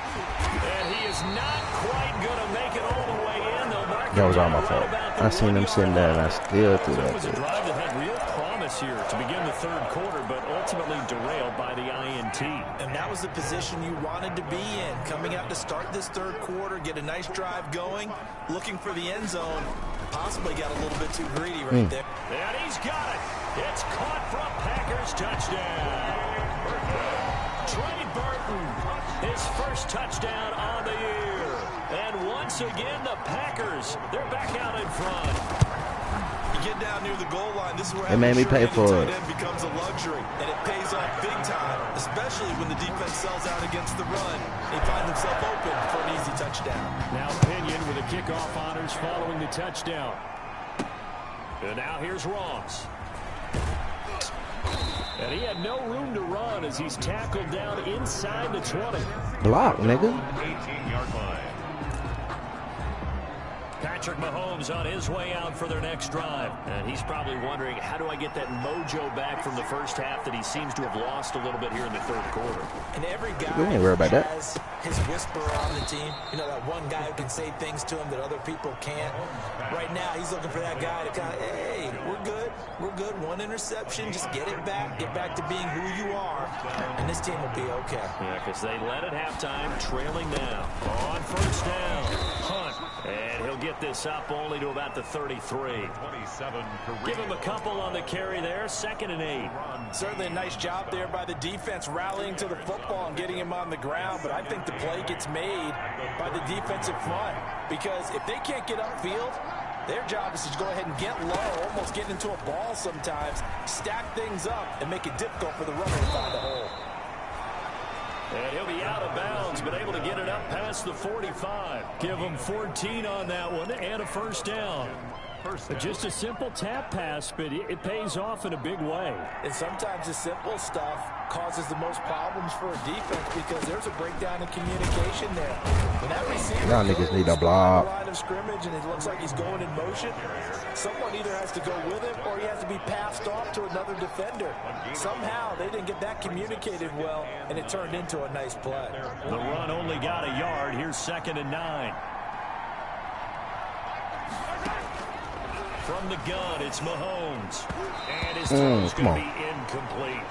And he is not quite going to make it all the way in. That was all my fault. I seen him sitting there, and I still threw that. It was a drive that had real promise here to begin the 3rd quarter, but ultimately derailed by the INT. And that was the position you wanted to be in. Coming out to start this 3rd quarter, get a nice drive going, looking for the end zone. Possibly got a little bit too greedy right there. And he's got it. It's caught from Packers touchdown. Trey Burton, his first touchdown on the year. And once again, the Packers, they're back out in front. You get down near the goal line, this is where it made me pay for it. Becomes a luxury, and it pays off big time, especially when the defense sells out against the run. They find themselves open for an easy touchdown. Now Pinion with the kickoff honors following the touchdown. And now here's Ross. And he had no room to run as he's tackled down inside the 20. Block, nigga. 18-yard line. Patrick Mahomes on his way out for their next drive. And he's probably wondering, how do I get that mojo back from the first half that he seems to have lost a little bit here in the 3rd quarter? And every guy has his whisperer on the team. You know, that one guy who can say things to him that other people can't. Right now, he's looking for that guy to kind of, hey, we're good. We're good. One interception. Just get it back. Get back to being who you are. And this team will be okay. Yeah, because they led at halftime, trailing now. On 1st down, Hunt. And he'll get this up only to about the 33. Give him a couple on the carry there. 2nd and 8. Certainly a nice job there by the defense rallying to the football and getting him on the ground. But I think the play gets made by the defensive front. Because if they can't get upfield, their job is to go ahead and get low, almost get into a ball sometimes, stack things up, and make it difficult for the runner to find a hole. And he'll be out of bounds, but able to get it up past the 45. Give him 14 on that one and a 1st down. Just a simple tap pass, but it pays off in a big way. And sometimes the simple stuff causes the most problems for a defense because there's a breakdown in communication there. When that receiver y'all niggas need a block. Line of scrimmage and it looks like he's going in motion, someone either has to go with him or he has to be passed off to another defender. Somehow they didn't get that communicated well, and it turned into a nice play. The run only got a yard. Here's 2nd and 9. From the gun, it's Mahomes. And his throw's going to be incomplete.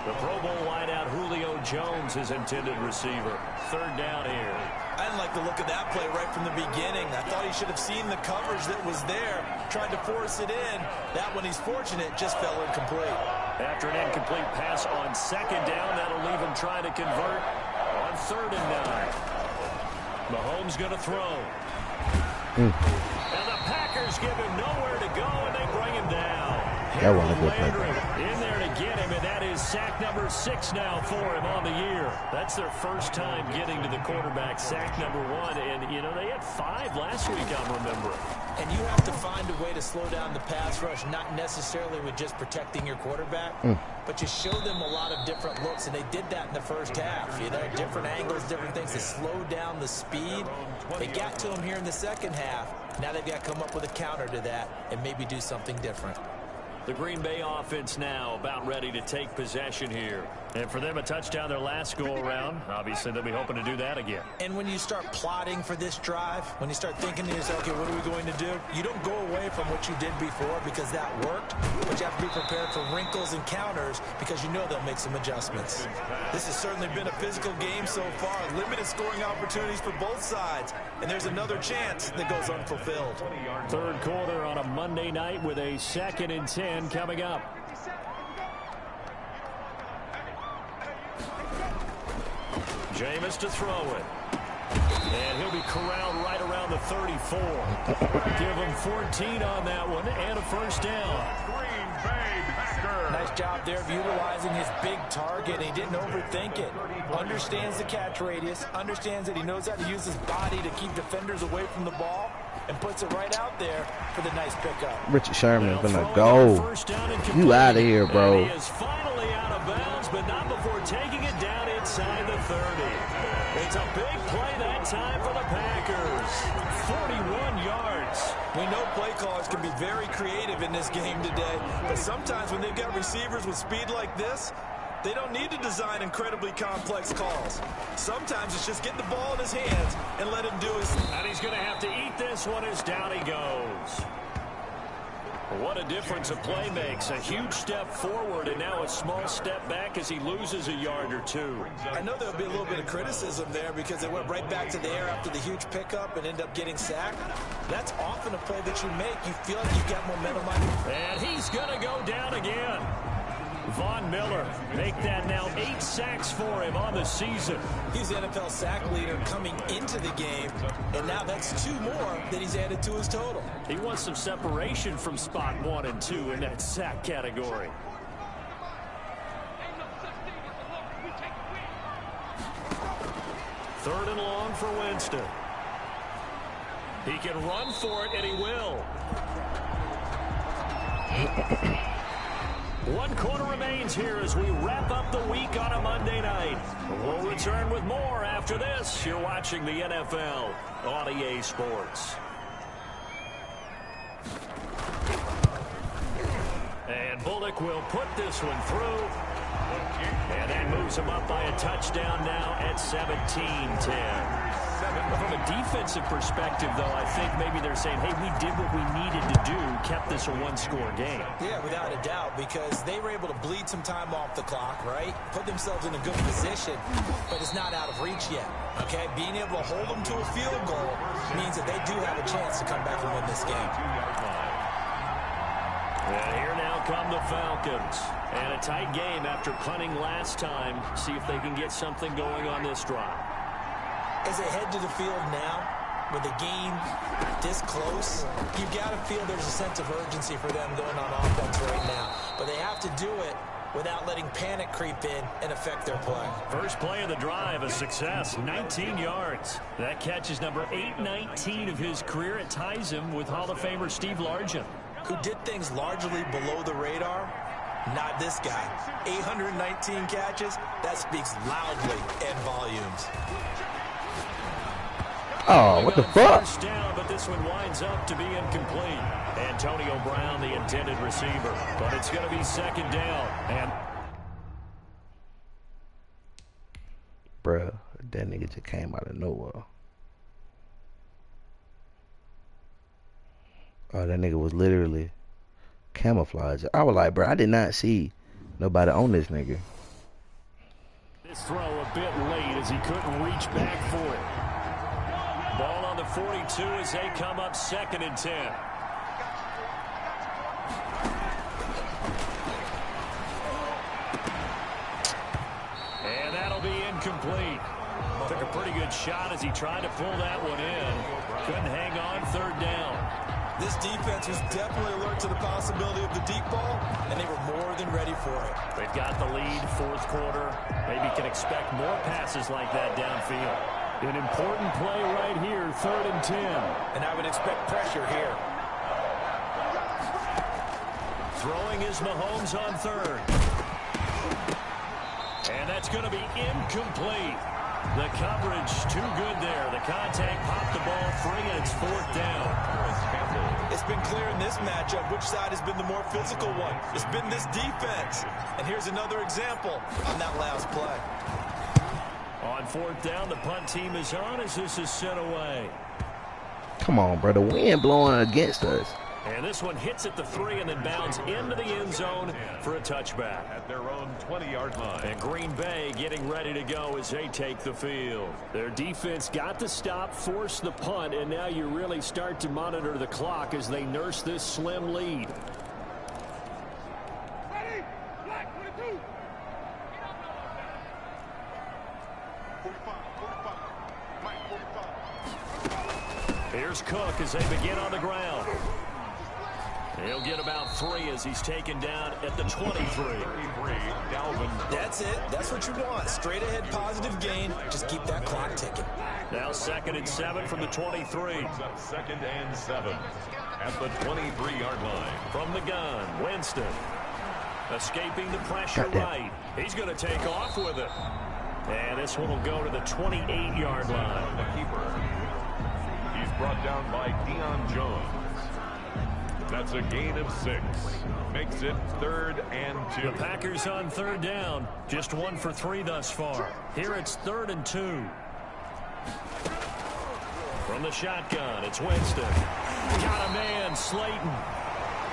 The Pro Bowl wideout Julio Jones, his intended receiver. 3rd down here. I didn't like the look of that play right from the beginning. I thought he should have seen the coverage that was there, tried to force it in. That one, he's fortunate, just fell incomplete. After an incomplete pass on 2nd down, that'll leave him trying to convert on 3rd and 9. Mahomes going to throw. And the Packers give him nowhere to go, and they bring him down. That wasn't a good play. In there to get him, and that is sack number 6 now for him on the year. That's their first time getting to the quarterback, sack number 1. And, you know, they had 5 last week, I'm remembering. And you have to find a way to slow down the pass rush, not necessarily with just protecting your quarterback, but you show them a lot of different looks, and they did that in the first half. You know, different angles, different things to slow down the speed. They got to him here in the second half. Now they've got to come up with a counter to that and maybe do something different. The Green Bay offense now about ready to take possession here. And for them, a touchdown their last go-around. Obviously, they'll be hoping to do that again. And when you start plotting for this drive, when you start thinking to yourself, okay, what are we going to do? You don't go away from what you did before because that worked, but you have to be prepared for wrinkles and counters because you know they'll make some adjustments. This has certainly been a physical game so far. Limited scoring opportunities for both sides. And there's another chance that goes unfulfilled. 3rd quarter on a Monday night with a 2nd and 10 coming up. Jameis to throw it. And he'll be corralled right around the 34. Give him 14 on that one and a 1st down. Green Bay Packers. Nice job there of utilizing his big target. He didn't overthink it. Understands the catch radius. Understands that he knows how to use his body to keep defenders away from the ball. And puts it right out there for the nice pickup. Richard Sherman's gonna go. You out of here, bro. He is finally out of bounds, but not before taking it down inside the 30. It's a big play that time for the Packers. 41 yards. We know play callers can be very creative in this game today, but sometimes when they've got receivers with speed like this, they don't need to design incredibly complex calls. Sometimes it's just get the ball in his hands and let him do his thing. And he's going to have to eat this one as down he goes. What a difference a play makes. A huge step forward and now a small step back as he loses a yard or two. I know there'll be a little bit of criticism there because they went right back to the air after the huge pickup and end up getting sacked. That's often a play that you make. You feel like you've got momentum on you. And he's going to go down again. Von Miller, make that now 8 sacks for him on the season. He's the NFL sack leader coming into the game, and now that's 2 more that he's added to his total. He wants some separation from spot 1 and 2 in that sack category. Third and long for Winston. He can run for it, and he will. 1 quarter remains here as we wrap up the week on a Monday night. We'll return with more after this. You're watching the NFL on EA Sports. And Bullock will put this one through. And that moves him up by a touchdown now at 17-10. From a defensive perspective, though, I think maybe they're saying, hey, we did what we needed to do, kept this a 1-score game. Yeah, without a doubt, because they were able to bleed some time off the clock, right? Put themselves in a good position, but it's not out of reach yet, okay? Being able to hold them to a field goal means that they do have a chance to come back and win this game. And here now come the Falcons. And a tight game after punting last time. See if they can get something going on this drive. As they head to the field now, with the game this close, you've got to feel there's a sense of urgency for them going on offense right now. But they have to do it without letting panic creep in and affect their play. First play of the drive, a success, 19 yards. That catch is number 819 of his career. It ties him with Hall of Famer Steve Largent, who did things largely below the radar. Not this guy. 819 catches, that speaks loudly in volumes. Oh, what the fuck? First down, but this one winds up to be incomplete. Antonio Brown, the intended receiver. But it's going to be second down. And bruh, that nigga just came out of nowhere. Oh, that nigga was literally camouflage. I was like, bro, I did not see nobody on this nigga. This throw a bit late as he couldn't reach back for it. Ball on the 42 as they come up 2nd and 10. And that'll be incomplete. Took a pretty good shot as he tried to pull that one in. Couldn't hang on 3rd down. This defense was definitely alert to the possibility of the deep ball, and they were more than ready for it. They've got the lead, 4th quarter. Maybe can expect more passes like that downfield. An important play right here, 3rd and 10. And I would expect pressure here. Throwing is Mahomes on 3rd. And that's going to be incomplete. The coverage too good there. The contact popped the ball free, and it's 4th down. It's been clear in this matchup which side has been the more physical one. It's been this defense. And here's another example on that last play. On 4th down, the punt team is on as this is sent away. Come on, bro. The wind blowing against us. And this one hits at the 3 and then bounds into the end zone for a touchback. At their own 20-yard line. And Green Bay getting ready to go as they take the field. Their defense got to stop, force the punt, and now you really start to monitor the clock as they nurse this slim lead. Ready? Black 22. 45. Mike 45. Here's Cook as they begin on the ground. He'll get about 3 as he's taken down at the 23. That's it. That's what you want. Straight ahead positive gain. Just keep that clock ticking. Now 2nd and 7 from the 23. 2nd and 7 at the 23-yard line. From the gun, Winston. Escaping the pressure right. He's going to take off with it. And this one will go to the 28-yard line. The keeper. He's brought down by Deion Jones. That's a gain of 6. Makes it 3rd and 2. The Packers on 3rd down. Just 1 for 3 thus far. Here it's 3rd and 2. From the shotgun, it's Winston. Got a man, Slayton.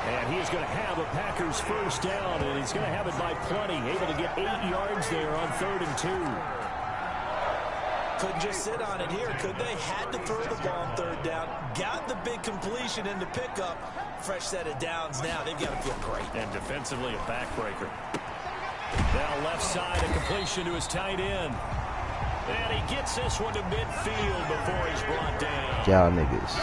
And he's going to have a Packers first down, and he's going to have it by plenty. Able to get 8 yards there on 3rd and 2. Couldn't just sit on it here, could they? Had to throw the ball on 3rd down. Got the big completion in the pickup. Fresh set of downs now. They've got to feel great. And defensively, a backbreaker. Now left side, a completion to his tight end. And he gets this one to midfield before he's brought down. Y'all niggas.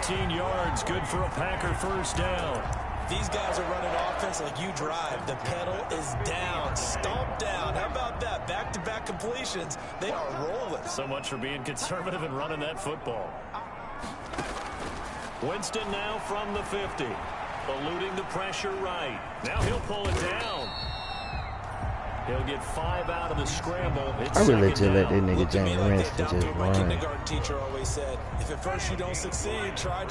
14 yards, good for a Packer first down. These guys are running offense like you drive. The pedal is down, stomped down. How about that? Back-to-back completions. They are rolling. So much for being conservative and running that football. Winston now from the 50. Eluding the pressure right. Now he'll pull it down. He'll get 5 out of the scramble. I really just let that nigga James Winston just My run. kindergarten teacher always said, if at first you don't succeed, try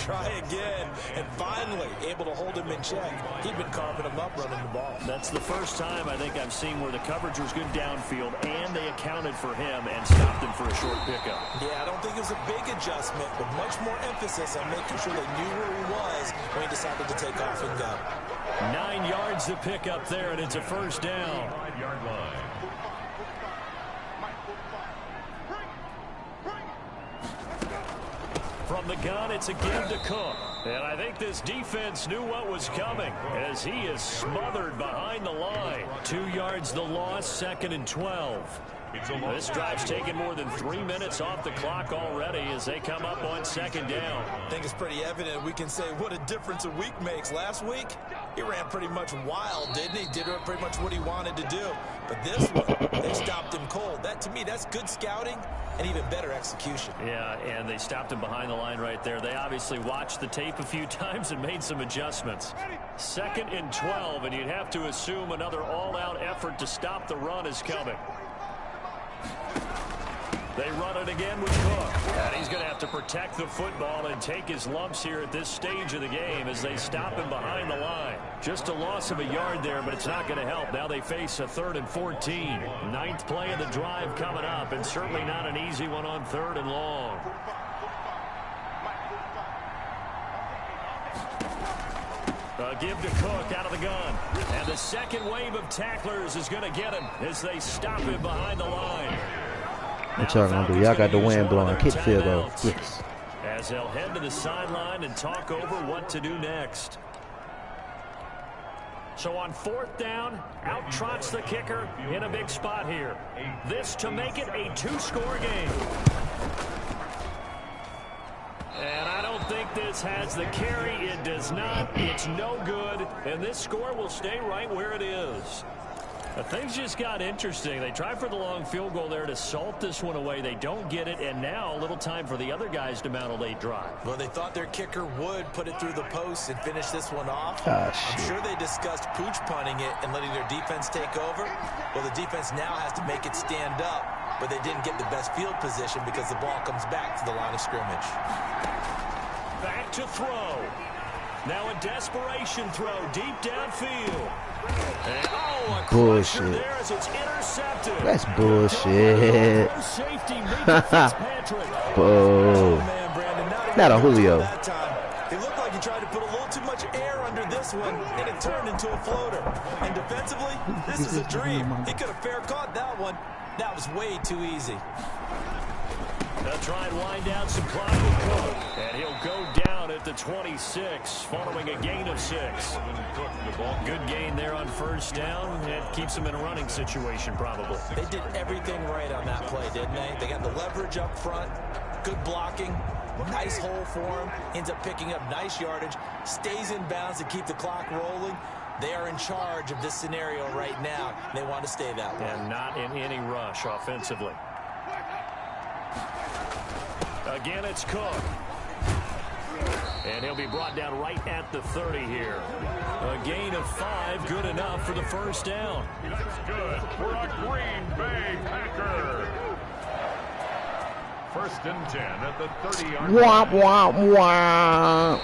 again. And finally, able to hold him in check. He'd been carving him up running the ball. That's the first time I think I've seen where the coverage was good downfield and they accounted for him and stopped him for a short pickup. Yeah, I don't think it was a big adjustment, but much more emphasis on making sure they knew where he was when he decided to take off and go. 9 yards to pick up there, and it's a first down. 5-yard line. From the gun, it's a give to Cook. And I think this defense knew what was coming as he is smothered behind the line. 2 yards the loss, 2nd and 12. This drive's taken more than 3 minutes off the clock already as they come up on 2nd down. I think it's pretty evident we can say what a difference a week makes. Last week, he ran pretty much wild, didn't he? Did pretty much what he wanted to do. But this one, they stopped him cold. That, to me, that's good scouting and even better execution. Yeah, and they stopped him behind the line right there. They obviously watched the tape a few times and made some adjustments. 2nd and 12, and you'd have to assume another all-out effort to stop the run is coming. They run it again with Cook. And he's going to have to protect the football and take his lumps here at this stage of the game as they stop him behind the line. Just a loss of a yard there, but it's not going to help. Now they face a 3rd and 14. 9th play of the drive coming up, and certainly not an easy one on 3rd and long. A give to Cook out of the gun. And the second wave of tacklers is going to get him as they stop him behind the line. What y'all gonna do? Y'all got the wind blowing. Kick field goal. Yes. As they'll head to the sideline and talk over what to do next. So on 4th down, out trots the kicker in a big spot here. This to make it a 2-score game. And I don't think this has the carry. It does not. It's no good. And this score will stay right where it is. But things just got interesting. They try for the long field goal there to salt this one away. They don't get it, and now a little time for the other guys to mount a late drive. Well, they thought their kicker would put it through the post and finish this one off. Ah, I'm sure they discussed pooch punting it and letting their defense take over. Well, the defense now has to make it stand up, but they didn't get the best field position because the ball comes back to the line of scrimmage. Back to throw. Now a desperation throw deep downfield. And, a bullshit. there as it's intercepted. That's bullshit. Safety, Fitzpatrick. Oh, Man, Brandon, not a Julio. That time. It looked like he tried to put a little too much air under this one, and it turned into a floater. And defensively, this is a dream. He could have fair caught that one. That was way too easy. They'll try and wind down some clock with Cook. And he'll go down at the 26 following a gain of 6. Good gain there on 1st down. It keeps him in a running situation probably. They did everything right on that play, didn't they? They got the leverage up front, good blocking, nice hole for him, ends up picking up nice yardage, stays in bounds to keep the clock rolling. They are in charge of this scenario right now. They want to stay that way. And not in any rush offensively. Again, it's Cook. And he'll be brought down right at the 30 here. A gain of 5, good enough for the first down. That's good for a Green Bay Packer. First and 10 at the 30-yard Womp, line. womp, womp.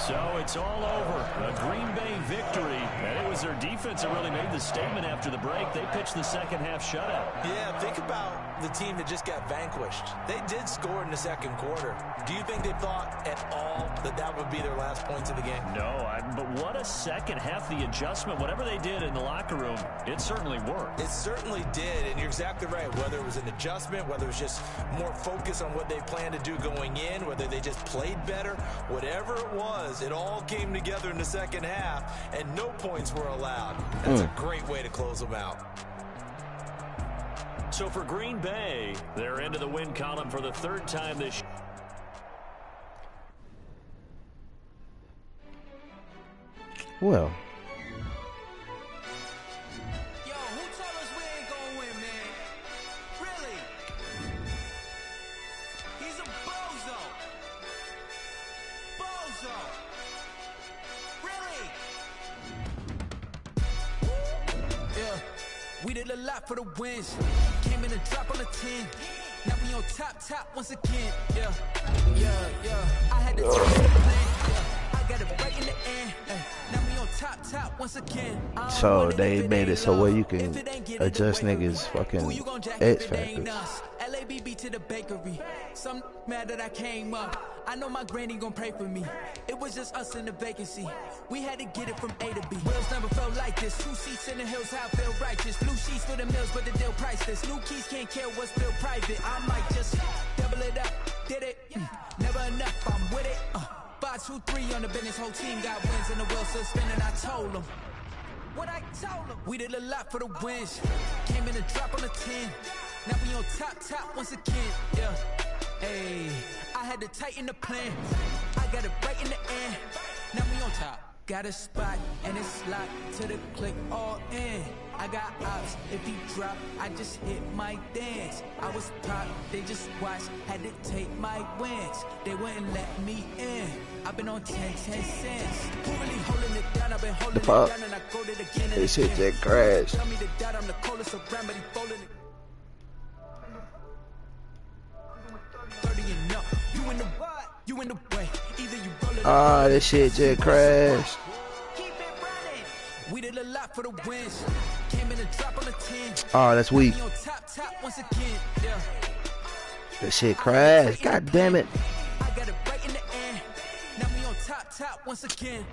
So it's all over. A Green Bay victory. And it was their defense that really made the statement after the break. They pitched the second half shutout. Yeah, think about the team that just got vanquished. They did score in the second quarter. Do you think they thought at all that that would be their last points of the game? No, but what a second half. The adjustment, whatever they did in the locker room, it certainly worked. It certainly did, and you're exactly right. Whether it was an adjustment, whether it was just more focus on what they planned to do going in, whether they just played better, whatever it was, it all came together in the second half, and no points were allowed. That's a great way to close them out. So for Green Bay, they're into the win column for the third time this year. Well. Yo, who told us we ain't gonna win, man? Really? He's a bozo. Bozo. Really? Yeah, we did a lot for the wins. Came in a drop on the 10. Now we on top once again. Yeah. I had to take the plan. Yeah. I got it right in the end. Now we on top once again. So they made it so where you can adjust niggas fucking X factors. LABB to the bakery. Some mad that I came up. I know my granny gon' pray for me. It was just us in the vacancy. We had to get it from A to B. Wheels never felt like this. 2 seats in the hills, how I feel righteous. Blue sheets for the mills, but the deal priceless. New keys can't care what's still private. I might just double it up. Did it? Never enough, I'm with it. 5, 2, 3 on the business. Whole team got wins and the wheels still spinning. I told them. What I told them. We did a lot for the wins. Came in a drop on the 10. Now we on top once again. Yeah. Hey, I had to tighten the plan. I got it right in the end. Now we on top. Got a spot and it's locked to the click all in. I got ops. If he drop, I just hit my dance. I was top, they just watched. Had to take my wins. They wouldn't let me in. I've been on 10 cents. Who really holding it down? I've been holding it down and I go to it again. This shit just crashed. Tell me the dot, I'm the coldest around, but he folding it. 30 and up. You in the way. Either you roll it. Ah, this shit just crashed. Keep it running. We did a lot for the wins. Came in a drop on the 10. Oh, that's weak. We on top once again. Yeah. This shit crashed. God damn it. I got it right in the end. Now we on top once again.